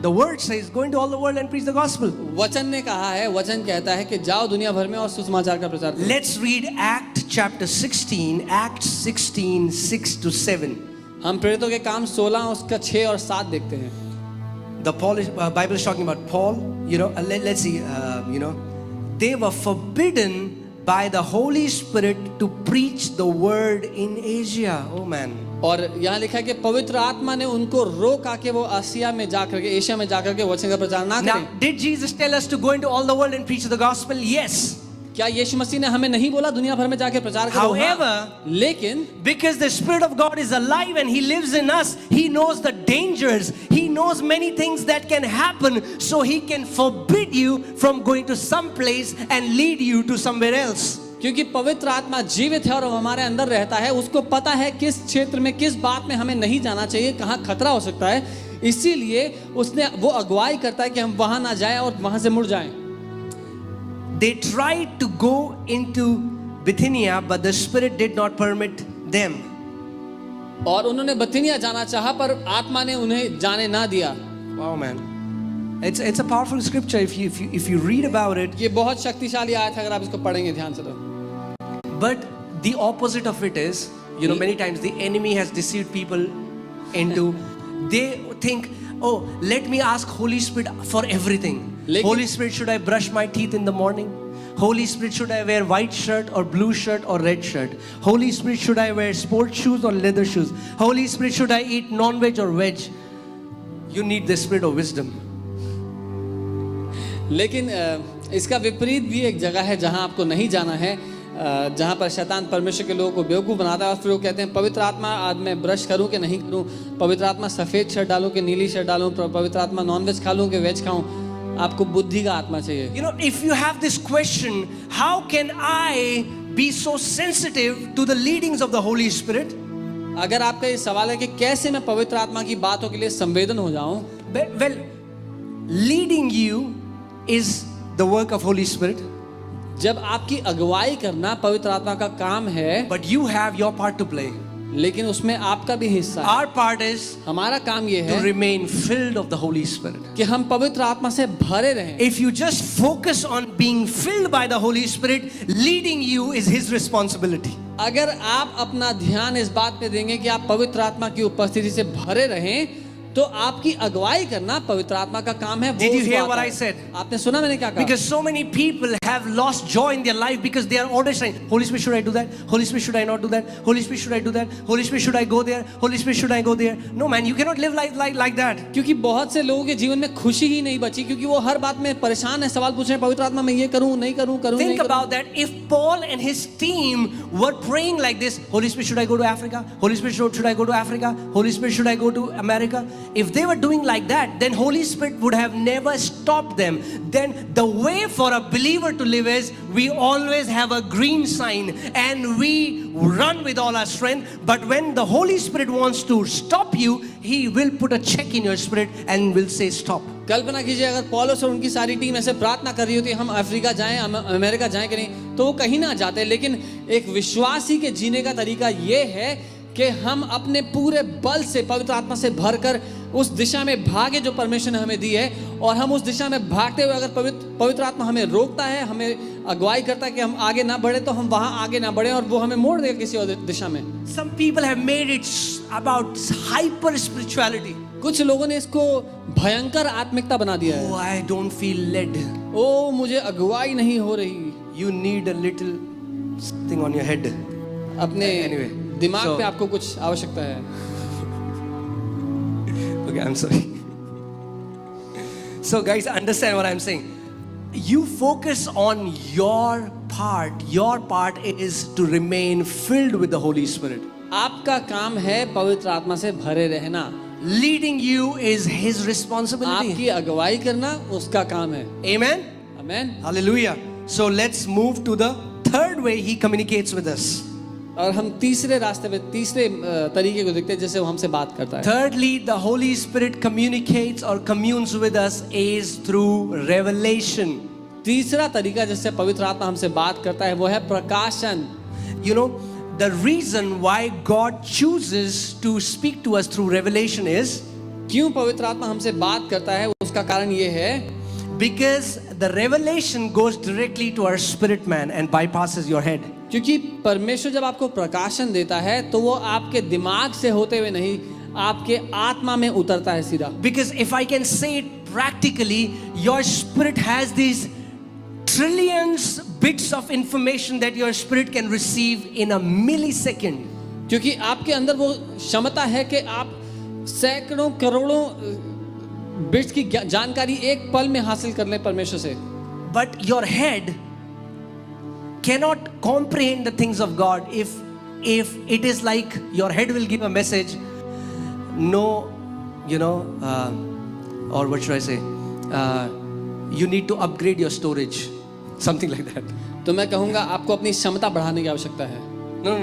the word says, go into all the world and preach the gospel. वचन ने कहा है, वचन कहता है कि जाओ दुनिया भर में और सुसमाचार का प्रचार करो। Let's read Acts chapter 16, Acts 16, 6 to 7. हम प्रेरितों के काम 16 उसका 6 और 7 देखते हैं। The Bible is talking about Paul. Let's see. They were forbidden by the Holy Spirit to preach the word in Asia. Oh man. और यहाँ लिखा है कि पवित्र आत्मा ने उनको रोका कि वो आसिया में जाकर के, एशिया में जाकर के वचन का प्रचार ना Now, करें। did Jesus tell us to go into all the world and preach the gospel? Yes. क्या यीशु मसीह ने हमें नहीं बोला दुनिया भर में जाके प्रचार करो? However, हाँ। लेकिन because the Spirit of God is alive and He lives in us, He knows the dangers. He knows many things that can happen, so He can forbid you from going to some place and lead you to somewhere else. क्योंकि पवित्र आत्मा जीवित है और हमारे अंदर रहता है, उसको पता है किस क्षेत्र में, किस बात में हमें नहीं जाना चाहिए, कहाँ खतरा हो सकता है, इसीलिए वो अगुवाई करता है कि हम वहां ना जाएं और वहां से मुड़ जाएं। They tried to go into Bithynia, but the Spirit did not permit them. और उन्होंने बथिनिया जाना चाहा पर आत्मा ने उन्हें जाने ना दिया। Wow, man. It's a powerful scripture if you read about it. ये बहुत शक्तिशाली आयत है अगर आप इसको पढ़ेंगे ध्यान से तो। But the opposite of it is, many times the enemy has deceived people into, they think, oh, let me ask Holy Spirit for everything. Holy Spirit, should I brush my teeth in the morning? Holy Spirit, should I wear white shirt or blue shirt or red shirt? Holy Spirit, should I wear sports shoes or leather shoes? Holy Spirit, should I eat non-veg or veg? You need the spirit of wisdom. लेकिन इसका विपरीत भी एक जगह है जहां आपको नहीं जाना है, जहां पर शैतान परमेश्वर के लोगों को बेवकूफ़ बनाता है और फिर वो कहते हैं पवित्र आत्मा आज मैं ब्रश करूं कि नहीं करूं, पवित्र आत्मा सफ़ेद शर्ट डालूं कि नीली शर्ट डालूं, पवित्र आत्मा नॉनवेज खा लूं कि वेज खाऊं। आपको बुद्धि का आत्मा चाहिए। If you have this question, how can I be so sensitive to the leadings of the Holy Spirit? अगर आपका ये सवाल है कि कैसे मैं पवित्र आत्मा की बातों के लिए संवेदन हो जाऊं, Well, leading you is the work of Holy Spirit. जब आपकी अगुवाई करना पवित्र आत्मा का काम है, But you have your part to play. लेकिन उसमें आपका भी हिस्सा है। Our part is हमारा काम ये to है remain filled of the Holy Spirit. कि हम पवित्र आत्मा से भरे रहें। If you just focus on being filled by the Holy Spirit, leading you is His responsibility. अगर आप अपना ध्यान इस बात पे देंगे कि आप पवित्र आत्मा की उपस्थिति से भरे रहें, तो आपकी अगुवाई करना पवित्र आत्मा का काम है। Did you hear what I said? आपने सुना मैंने क्या कहा? Because so many people have lost joy in their life because they are always saying, Holy Spirit, should I do that? Holy Spirit, should I not do that? Holy Spirit, should I do that? Holy Spirit, should I go there? Holy Spirit, should I go there? No, man, you cannot live like that. क्योंकि बहुत से लोगों के जीवन में खुशी ही नहीं बची, क्योंकि वो हर बात में परेशान है, सवाल पूछ रहे हैं पवित्र आत्मा मैं ये करूं नहीं करूं करूं नहीं Think about that. If Paul and his team were praying like this, Holy Spirit, should I go to Africa? Holy Spirit, should I go to Africa? Holy Spirit, should I go to America? If they were doing like that, then Holy Spirit would have never stopped them. Then the way for a believer to live is we always have a green sign and we run with all our strength. But when the Holy Spirit wants to stop you, He will put a check in your spirit and will say stop. कल्पना कीजिए अगर पौलुस और उनकी सारी team ऐसे प्रार्थना कर रही होती हम अफ्रीका जाएं, अमेरिका जाएं कि नहीं, तो वो कहीं ना जाते। लेकिन एक विश्वासी के जीने का तरीका ये है कि हम अपने पूरे बल से पवित्र आत्मा से भरकर उस दिशा में भागे जो परमेश्वर ने हमें दी है, और हम उस दिशा में भागते हुए अगर पवित्र आत्मा हमें रोकता है, हमें अगुवाई करता है कि हम आगे ना बढ़े, तो हम वहां आगे ना बढ़े और वो हमें मोड़ देगा किसी और दिशा में। Some people have made it about hyper spirituality. कुछ लोगों ने इसको भयंकर आत्मिकता बना दिया है। Oh, I don't feel led. ओ मुझे अगुवाई नहीं हो रही। You need a little thing on your head. अपने Anyway, दिमाग so- पे आपको कुछ आवश्यकता है। Okay, I'm sorry. So guys, understand what I'm saying. You focus on your part. Your part is to remain filled with the Holy Spirit. आपका काम है पवित्र आत्मा से भरे रहना। leading you is His responsibility. आपकी अगुवाई करना उसका काम है। Amen? Amen. Hallelujah. So let's move to the third way He communicates with us. और हम तीसरे रास्ते पे तीसरे तरीके को देखते हैं जैसे वो हमसे बात करता है। Thirdly, the Holy Spirit communicates or communes with us is through revelation. तीसरा तरीका जिससे पवित्र आत्मा हमसे बात करता है वो है प्रकाशन। You know, the reason why God chooses to speak to us through revelation is क्यों पवित्र आत्मा हमसे बात करता है उसका कारण ये है because the revelation goes directly to our spirit man and bypasses your head. क्योंकि परमेश्वर जब आपको प्रकाशन देता है तो वो आपके दिमाग से होते हुए नहीं आपके आत्मा में उतरता है सीधा। Because if I can say it practically, your spirit has these trillions bits of information that your spirit can receive in a millisecond. क्योंकि आपके अंदर वो क्षमता है कि आप सैकड़ों करोड़ों बिट्स की जानकारी एक पल में हासिल कर लें परमेश्वर से। But your head cannot comprehend the things of God if it is like your head will give a message, no, or what should I say, you need to upgrade your storage, something like that. तो मैं कहूँगा आपको अपनी क्षमता बढ़ाने की आवश्यकता है। No.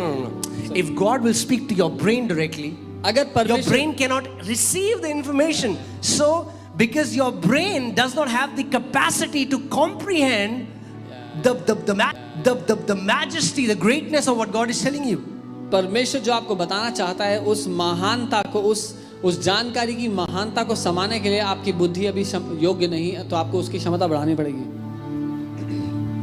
If God will speak to your brain directly, अगर your परमेश्वर brain cannot receive the information. So, because your brain does not have the capacity to comprehend the majesty, the greatness of what God is telling you. परमेश्वर जो आपको बताना चाहता है उस महानता को उस जानकारी की महानता को समाने के लिए आपकी बुद्धि अभी योग्य नहीं है, तो आपको उसकी क्षमता बढ़ानी पड़ेगी।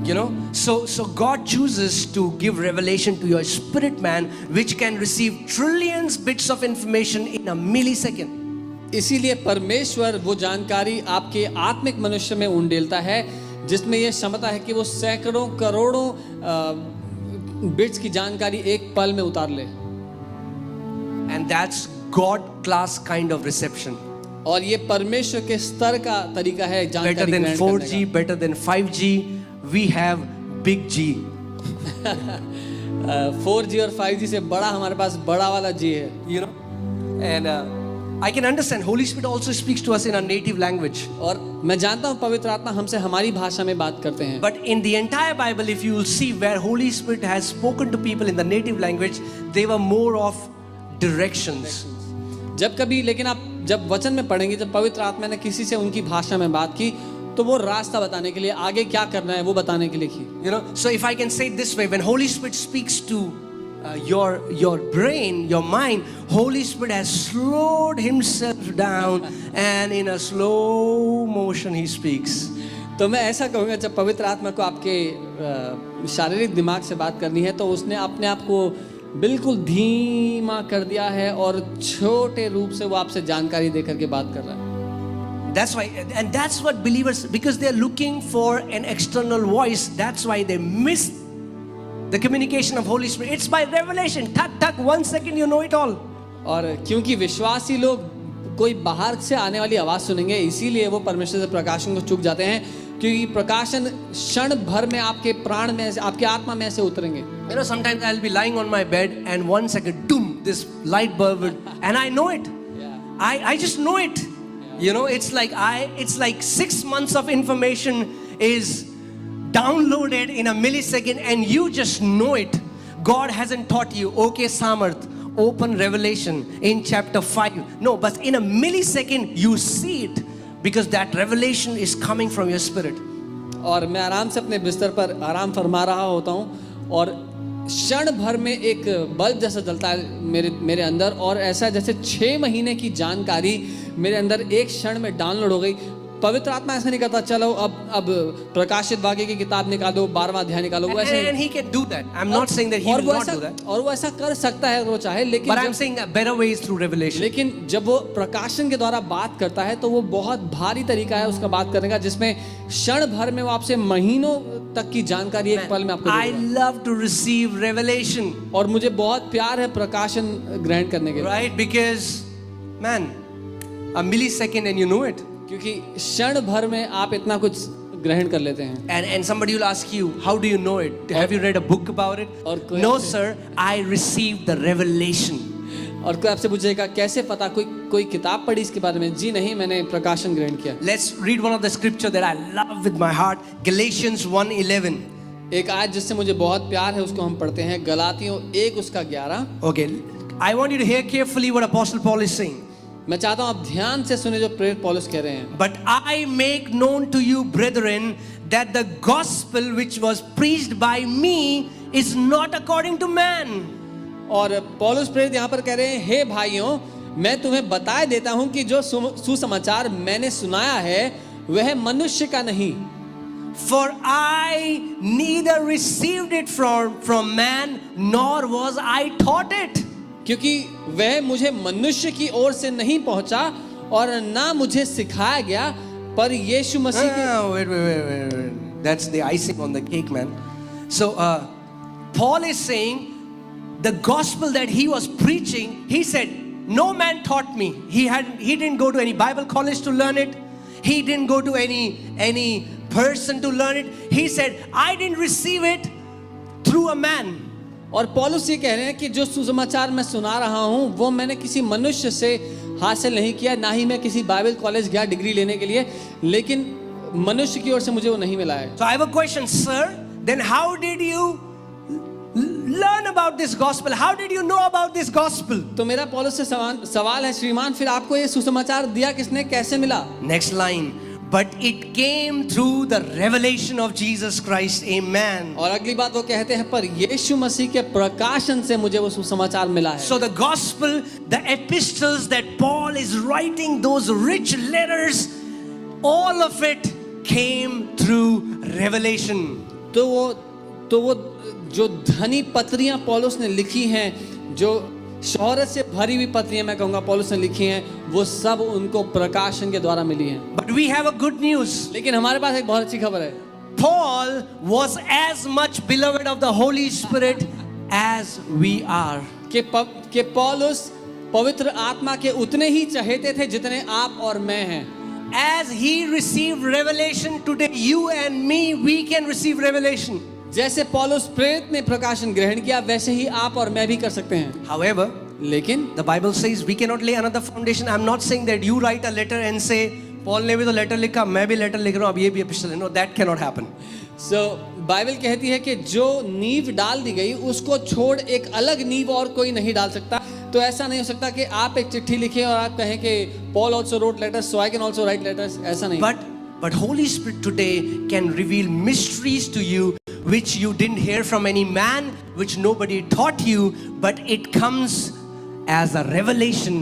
You know, so God chooses to give revelation to your spirit man, which can receive trillions bits of information in a millisecond. इसीलिए परमेश्वर वो जानकारी आपके आत्मिक मनुष्य में उंडेलता है जिसमें ये क्षमता है कि वो सैकड़ों करोड़ों बिट्स की जानकारी एक पल में उतार ले। And that's God class kind of reception. और ये परमेश्वर के स्तर का तरीका है जानकारी Better than ग्रहण करने 4G, better than 5G, we have big G. 4G और 5G से बड़ा हमारे पास बड़ा वाला G है। You know, and I can understand Holy Spirit also speaks to us in our native language. और मैं जानता हूँ पवित्र आत्मा हमसे हमारी भाषा में बात करते हैं। But in the entire Bible, if you will see where Holy Spirit has spoken to people in the native language, they were more of directions. जब कभी लेकिन आप जब वचन में पढ़ेंगे जब पवित्र आत्मा ने किसी से उनकी भाषा में बात की तो वो रास्ता बताने के लिए आगे क्या करना है वो बताने के लिए की। You know, so if I can say it this way, when Holy Spirit speaks to your brain, your mind, Holy Spirit has slowed Himself down and in a slow motion He speaks. तो मैं ऐसा कहूँगा जब पवित्र आत्मा को आपके शारीरिक दिमाग से बात करनी है तो उसने अपने आप को बिल्कुल धीमा कर दिया है और छोटे रूप से वो आपसे जानकारी देकर के बात कर रहा है। That's why, and that's what believers, because they're looking for an external voice, that's why they miss the communication of Holy Spirit. It's by revelation. Tuck, 1 second you know it all. और क्योंकि विश्वासी लोग कोई बाहर से आने वाली आवाज सुनेंगे इसीलिए वो परमेश्वर से प्रकाशन को चूक जाते हैं क्योंकि प्रकाशन क्षण भर में आपके प्राण में आपके आत्मा में ऐसे उतरेंगे। You know, sometimes I'll be lying on my bed and 1 second, doom, this light bulb will, and I know it. I just know it. You know, it's like 6 months of information is downloaded in a millisecond and you just know it. God hasn't taught you, okay, Samarth, open Revelation in chapter 5. No, but in a millisecond you see it because that revelation is coming from your spirit. और मैं आराम से अपने बिस्तर पर आराम फरमा रहा होता हूँ और क्षण भर में एक बल्ब जैसा जलता है मेरे अंदर और ऐसा जैसे 6 महीने की जानकारी मेरे अंदर एक क्षण में डाउनलोड हो गई। पवित्र आत्मा ऐसा नहीं करता चलो अब प्रकाशित वाक्य की किताब निकालो 12वां अध्याय निकालो वो ऐसे And he can do that. I'm not saying that he will not do that. और वो ऐसा कर सकता है वो चाहे लेकिन But I'm saying a better way is through revelation. लेकिन जब वो प्रकाशन के द्वारा बात करता है तो वो बहुत भारी तरीका है उसका बात करने का जिसमें क्षण भर में वो आपसे महीनों तक की जानकारी एक पल में आपको I love to receive revelation. और मुझे बहुत प्यार है प्रकाशन ग्रहण करने के लिए। Right? Because man, a millisecond and you know it. क्योंकि क्षण भर में आप इतना कुछ ग्रहण कर लेते हैं। And somebody will ask you, how do you know it? Have you read a book about it? No sir, I received the revelation. और कोई आपसे पूछेगा कैसे पता कोई किताब पढ़ी इसके बारे में? जी नहीं, मैंने प्रकाशन ग्रहण किया। Let's read one of the scripture that I love with my heart, Galatians 1:11. एक आयत जिससे मुझे बहुत प्यार है उसको हम पढ़ते हैं, गलातियों 1 उसका 11। Okay, I want you to hear carefully what Apostle Paul is saying. मैं चाहता हूं आप ध्यान से सुने जो प्रेरित पौलुस कह रहे हैं। But I make known to you, brethren, that the gospel which was preached by me is not according to man. और पौलुस प्रेरित यहाँ पर कह रहे हैं, हे भाइयों, मैं तुम्हें बताए देता हूं कि जो सुसमाचार मैंने सुनाया है वह मनुष्य का नहीं। For I neither received it from man, nor was I taught it. क्योंकि वह मुझे मनुष्य की ओर से नहीं पहुंचा और ना मुझे सिखाया गया, पर यीशु मसीह के Wait. That's the icing on the cake, man. So Paul is saying the gospel that he was preaching, he said, no man taught me. He didn't go to any Bible college to learn it. He didn't go to any person to learn it. He said, I didn't receive it through a man. और पौलुस ये कह रहे हैं कि जो सुसमाचार मैं सुना रहा हूं वो मैंने किसी मनुष्य से हासिल नहीं किया, ना ही मैं किसी बाइबल कॉलेज गया डिग्री लेने के लिए, लेकिन मनुष्य की ओर से मुझे वो नहीं मिला है। So I have a question, sir. Then how did you learn about this gospel? How did you know about this gospel? तो मेरा पौलुस से सवाल है, श्रीमान, फिर आपको ये सुसमाचार दिया किसने, कैसे मिला? Next line. But it came through the revelation of Jesus Christ. Amen. और अगली बात वो कहते हैं, पर यीशु मसीह के प्रकाशन से मुझे वो सुसमाचार मिला है। So the gospel, the epistles that Paul is writing, those rich letters, all of it came through revelation. तो वो जो धनी पत्रियां पौलुस ने लिखी हैं, जो शोहरत से भरी हुई पत्रियां मैं कहूंगा पौलुस ने लिखी हैं, वो सब उनको प्रकाशन के द्वारा मिली हैं। But we have a good news. लेकिन हमारे पास एक बहुत अच्छी खबर है। Paul was as much beloved of the Holy Spirit as we are. कि पौलुस पवित्र आत्मा के उतने ही चहेते थे जितने आप और मैं हैं। As he received revelation today, you and me, we can receive revelation. जैसे पौलुस प्रेरित ने प्रकाशन ग्रहण किया, वैसे ही आप और मैं भी कर सकते हैं। However, लेकिन the Bible says we cannot lay another foundation. I'm not saying that you write a letter and say, Paul ने भी तो लेटर लिखा, मैं भी लेटर लिख रहा हूँ, अब ये भी epistle है. No, that cannot happen. So Bible कहती है कि जो नींव डाल दी गई उसको छोड़ एक अलग नींव और कोई नहीं डाल सकता। तो ऐसा नहीं हो सकता कि आप एक चिट्ठी लिखें और आप कहें कि Paul also wrote letters, so I can also write letters. ऐसा नहीं। But Holy Spirit today can reveal mysteries to you which you didn't hear from any man, which nobody taught you, but it comes as a revelation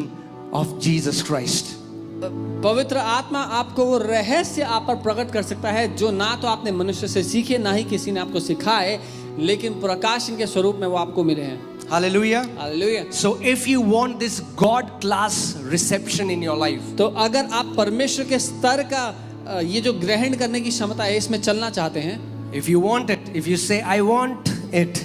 of Jesus Christ. पवित्र आत्मा आपको वो रहस्य आप पर प्रकट कर सकता है जो ना तो आपने मनुष्य से सीखे, ना ही किसी ने आपको सिखाए, लेकिन प्रकाशन के स्वरूप में वो आपको मिले हैं। Hallelujah. Hallelujah. So if you want this God class reception in your life, तो अगर आप परमेश्वर के स्तर का ये जो ग्रहण करने की क्षमता है इसमें चलना चाहते हैं, if you want it, if you say I want it,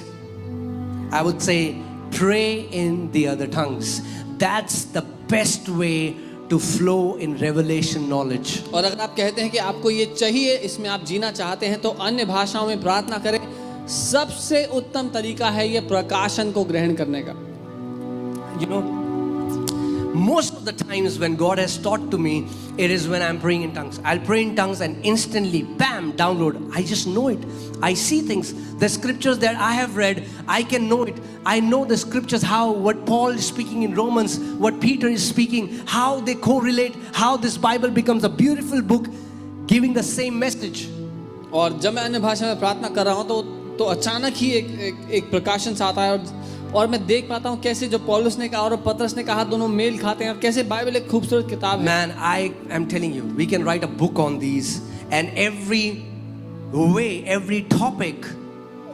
I would say pray in the other tongues. That's the best way to flow in revelation knowledge. और अगर आप कहते हैं कि आपको ये चाहिए, इसमें आप जीना चाहते हैं, तो अन्य भाषाओं में प्रार्थना करें। सबसे उत्तम तरीका है ये प्रकाशन को ग्रहण करने का। You know, most of the times when God has taught to me, it is when I'm praying in tongues. I'll pray in tongues and instantly, bam, download. I just know it. I see things. The scriptures that I have read, I can know it. I know the scriptures, how what Paul is speaking in Romans, what Peter is speaking, how they correlate, how this Bible becomes a beautiful book, giving the same message. और जब मैं अन्य भाषा में प्रार्थना कर रहा हूँ तो अचानक ही एक प्रकाशन सा आता है और मैं देख पाता हूँ कैसे जो पौलुस ने कहा और पतरस ने कहा दोनों मेल खाते हैं और कैसे बाइबल एक खूबसूरत किताब है। Man, I am telling you, we can write a book on these, and every topic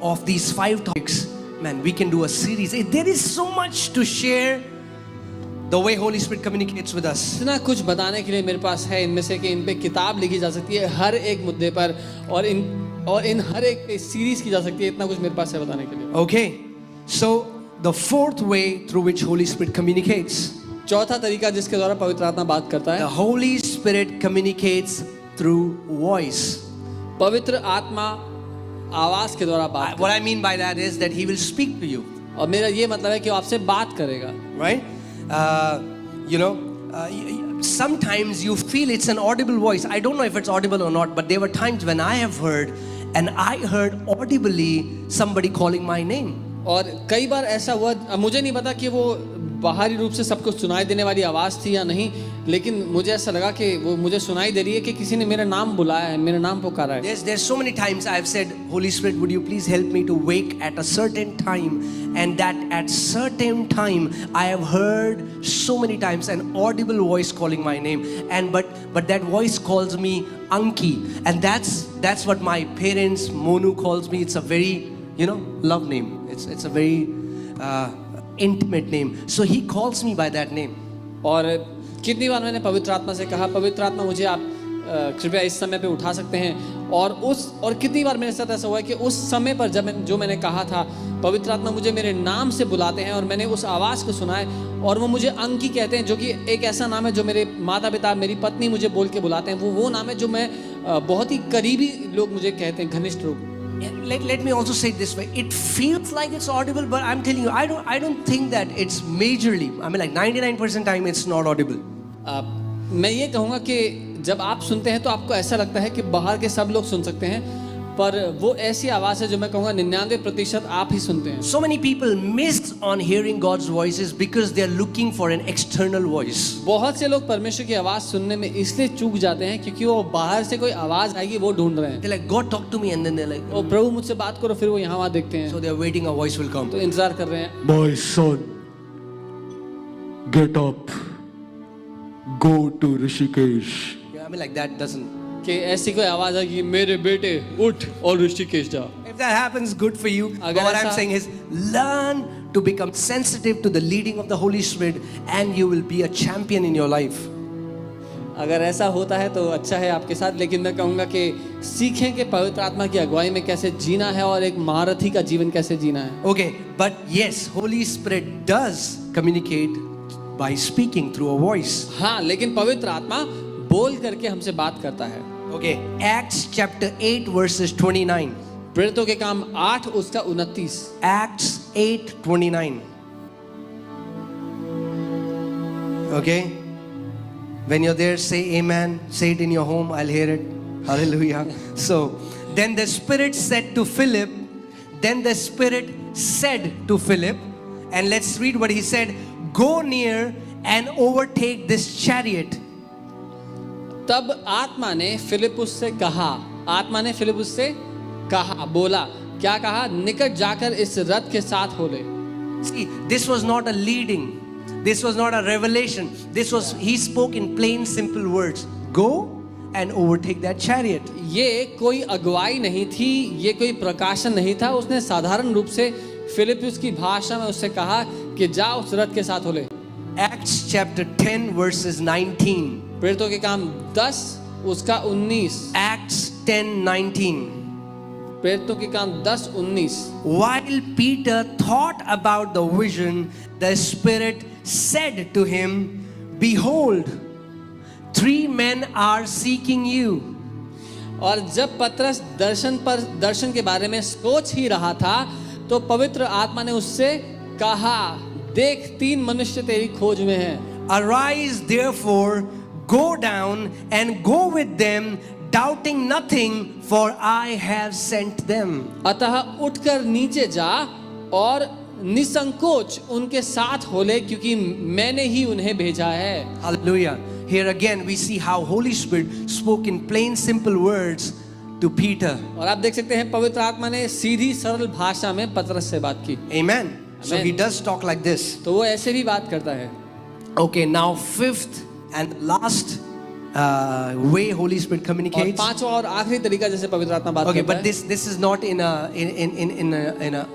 of these 5 topics, man, we can do a series. There is so much to share. The way Holy Spirit communicates with us. इतना कुछ बताने के लिए मेरे पास है, इनमें से कि इन पे किताब लिखी जा सकती है हर एक मुद्दे पर, और इन हर एक पे सीरीज की जा सकती है। इतना कुछ मेरे पास है बताने के लिए। Okay, so the 4th way through which Holy Spirit communicates. चौथा तरीका जिसके द्वारा पवित्र आत्मा बात करता है। The Holy Spirit communicates through voice. पवित्र आत्मा आवाज के द्वारा बात। What I mean by that is that He will speak to you. और मेरा ये मतलब है कि वो आपसे बात करेगा। Right? You know, sometimes you feel it's an audible voice. I don't know if it's audible or not, but there were times when I have heard, and I heard audibly somebody calling my name. और कई बार ऐसा हुआ, अब मुझे नहीं पता कि वो बाहरी रूप से सबको सुनाई देने वाली आवाज़ थी या नहीं, लेकिन मुझे ऐसा लगा कि वो मुझे सुनाई दे रही है कि किसी ने मेरा नाम बुलाया है, मेरा नाम पुकारा है. There's so many times I've said, Holy Spirit, would you please help me to wake at a certain time, and that at certain time I have heard so many times an audible voice calling my name, and but that voice calls me Anki, and that's what my parents, Monu, calls me. It's a very, love name. It's a very intimate name. So he calls me by that name. और कितनी बार मैंने पवित्र आत्मा से कहा, पवित्र आत्मा मुझे आप कृपया इस समय पे उठा सकते हैं, और कितनी बार मेरे साथ ऐसा हुआ है कि उस समय पर जो मैंने कहा था, पवित्र आत्मा मुझे मेरे नाम से बुलाते हैं और मैंने उस आवाज़ को सुना है और वो मुझे अंकी कहते हैं, जो कि एक ऐसा नाम है जो मेरे माता पिता, मेरी पत्नी मुझे बोल के बुलाते हैं. वो नाम है जो मैं बहुत ही करीबी लोग मुझे कहते हैं, घनिष्ठ लोग. Let me also say it this way. It feels like it's audible, but I'm telling you, I don't think that it's majorly. I mean, like 99% time it's not audible. मैं ये कहूँगा कि जब आप सुनते हैं तो आपको ऐसा लगता है कि बाहर के सब लोग सुन सकते हैं, पर वो ऐसी आवाज़ है जो मैं कहूँगा 99% आप ही सुनते हैं. So many people miss on hearing God's voices because they are looking for an external voice. बहुत से लोग परमेश्वर की आवाज़ सुनने में इसलिए चूक जाते हैं क्योंकि वो बाहर से कोई आवाज़ आएगी वो ढूंढ रहे हैं. They're like, God, talk to me, and then they're like, ओ प्रभु मुझसे बात करो, फिर वो यहाँ वहाँ देखते हैं. so they're waiting a voice will come. तो इंतजार कर रहे हैं. My son, get up, go to Rishikesh. Yeah, I mean, like that doesn't. कि ऐसी कोई आवाज़ आएगी, मेरे बेटे उठ और ऋषिकेश जा. If that happens, good for you. But अगर what I'm ऐसा- saying is, learn to become sensitive to the leading of the Holy Spirit, and you will be a champion in your life. अगर ऐसा होता है तो अच्छा है आपके साथ, लेकिन मैं कहूँगा कि सीखें कि पवित्र आत्मा की अगुवाई में कैसे जीना है और एक महारथी का जीवन कैसे जीना है. Okay, but yes, Holy Spirit does communicate by speaking through a voice. हाँ, लेकिन पवित्र आत्मा बोल करके हमसे बात करता है. Okay, Acts chapter 8 verses 29. प्रेरितों के काम 8 उसका 29. Acts 8:29. Okay, when you're there, say amen. Say it in your home. I'll hear it. Hallelujah. So then the Spirit said to Philip. Then the Spirit said to Philip, and let's read what he said. Go near and overtake this chariot. तब आत्मा ने फिलिपुस से कहा, बोला, क्या कहा? निकट जाकर इस रथ के साथ हो ले. See, this was not a leading. This was not a revelation. He spoke in plain, simple words. Go and overtake that chariot. ये कोई अगुवाई नहीं थी, ये कोई प्रकाशन नहीं था. उसने साधारण रूप से फिलिपुस की भाषा में उससे कहा कि जा उस रथ के साथ हो ले. Acts chapter 10 verses 19. प्रेरितों के काम 10 उसका 19. Acts 10:19. प्रेरितों के काम 10:19. While Peter thought about the vision, the Spirit said to him, Behold, 3 men are seeking you. और जब पतरस दर्शन के बारे में सोच ही रहा था तो पवित्र आत्मा ने उससे कहा, देख 3 मनुष्य तेरी खोज में हैं. Arise therefore, go down and go with them, doubting nothing, for I have sent them. अतः उठकर नीचे जा और निसंकोच उनके साथ हो ले, क्योंकि मैंने ही उन्हें भेजा है. Hallelujah. Here again we see how Holy Spirit spoke in plain simple words to Peter. और आप देख सकते हैं पवित्र आत्मा ने सीधी सरल भाषा में पतरस से बात की. Amen. So Amen. he does talk like this. तो वो ऐसे भी बात करता है. Okay, now fifth and last way Holy Spirit और communicates. पांचवा और आखिरी तरीका जैसे पवित्र आत्मा बात Okay, करता but है. this is not in a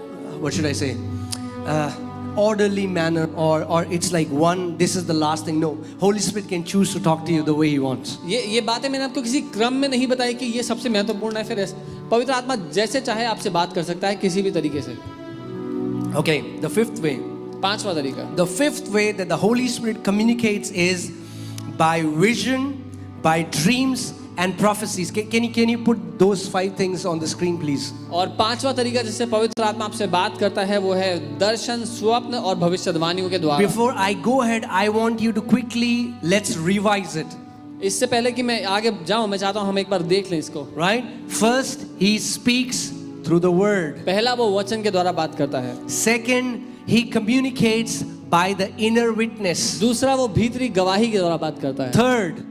what should I say, orderly manner, or it's like one, this is the last thing. No, Holy Spirit can choose to talk to you the way He wants. ये बातें मैंने आपको किसी क्रम में नहीं बताई कि ये सबसे महत्वपूर्ण है. फिर पवित्र आत्मा जैसे चाहे आपसे बात कर सकता है किसी भी तरीके से. Okay, the fifth way. पांचवा तरीका. The fifth way that the Holy Spirit communicates is by vision, by dreams, and prophecies. Can you put those 5 things on the screen, please? और पांचवा तरीका जिससे पवित्र आत्मा आपसे बात करता है वो है दर्शन, स्वप्न और भविष्यवाणियों के द्वारा। Before I go ahead, I want you to quickly let's revise it. इससे पहले कि मैं आगे जाऊं, मैं चाहता हूं हम एक बार देख लें इसको। Right? First, he speaks through the word. पहला वो वचन के द्वारा बात करता है। Second, he communicates by the inner witness. दूसरा वो भीतरी गवाही के द्वारा बात करता है। Third,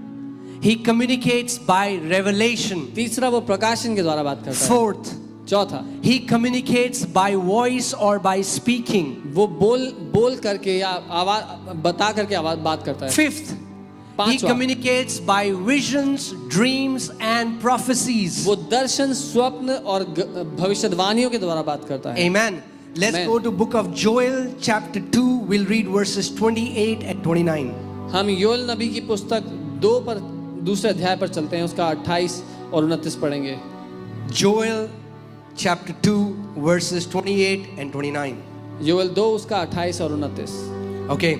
he communicates by revelation. तीसरा वो प्रकाशन के द्वारा बात करता है। Fourth, चौथा he communicates by voice or by speaking. वो बोल करके या आवाज बता करके आवाज बात करता है। Fifth, he पांचवा communicates by visions, dreams and prophecies. वो दर्शन, स्वप्न और भविष्यवाणियों के द्वारा बात करता है। Amen. Let's Amen. go to book of Joel chapter 2. We'll read verses 28 and 29. हम योएल नबी की पुस्तक 2 पर दूसरे अध्याय पर चलते हैं, उसका 28 और 29 पढ़ेंगे। Joel chapter 2 verses 28 and 29. Joel 2 उसका 28 और 29। Okay.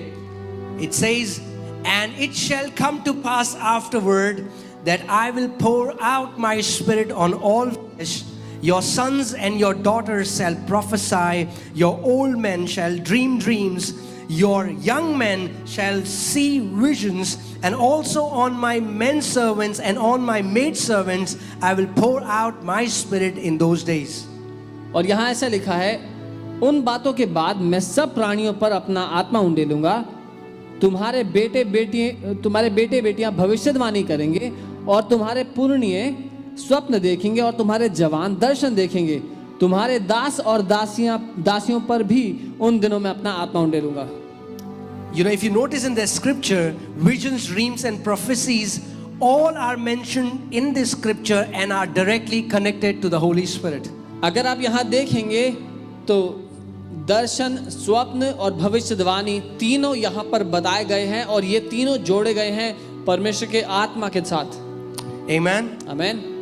It says, and it shall come to pass afterward that I will pour out my spirit on all flesh. Your sons and your daughters shall prophesy. Your old men shall dream dreams. Your young men shall see visions. And also on my men servants and on my maid servants I will pour out my spirit in those days. और यहाँ ऐसा लिखा है, उन बातों के बाद मैं सब प्राणियों पर अपना आत्मा उंडेलूंगा। तुम्हारे बेटे बेटियां भविष्यवाणी करेंगे और तुम्हारे पुरनिये स्वप्न देखेंगे और तुम्हारे जवान दर्शन देखेंगे। तुम्हारे दास और दासियों पर भी उन दिनों में अपना आत्मा उंडेलूंगा। You know, if you notice in the scripture, visions, dreams and prophecies all are mentioned in this scripture and are directly connected to the Holy Spirit. अगर आप यहाँ देखेंगे तो दर्शन, स्वप्न और भविष्यवाणी तीनों यहाँ पर बताए गए हैं और ये तीनों जोड़े गए हैं परमेश्वर के आत्मा के साथ। Amen. आमीन।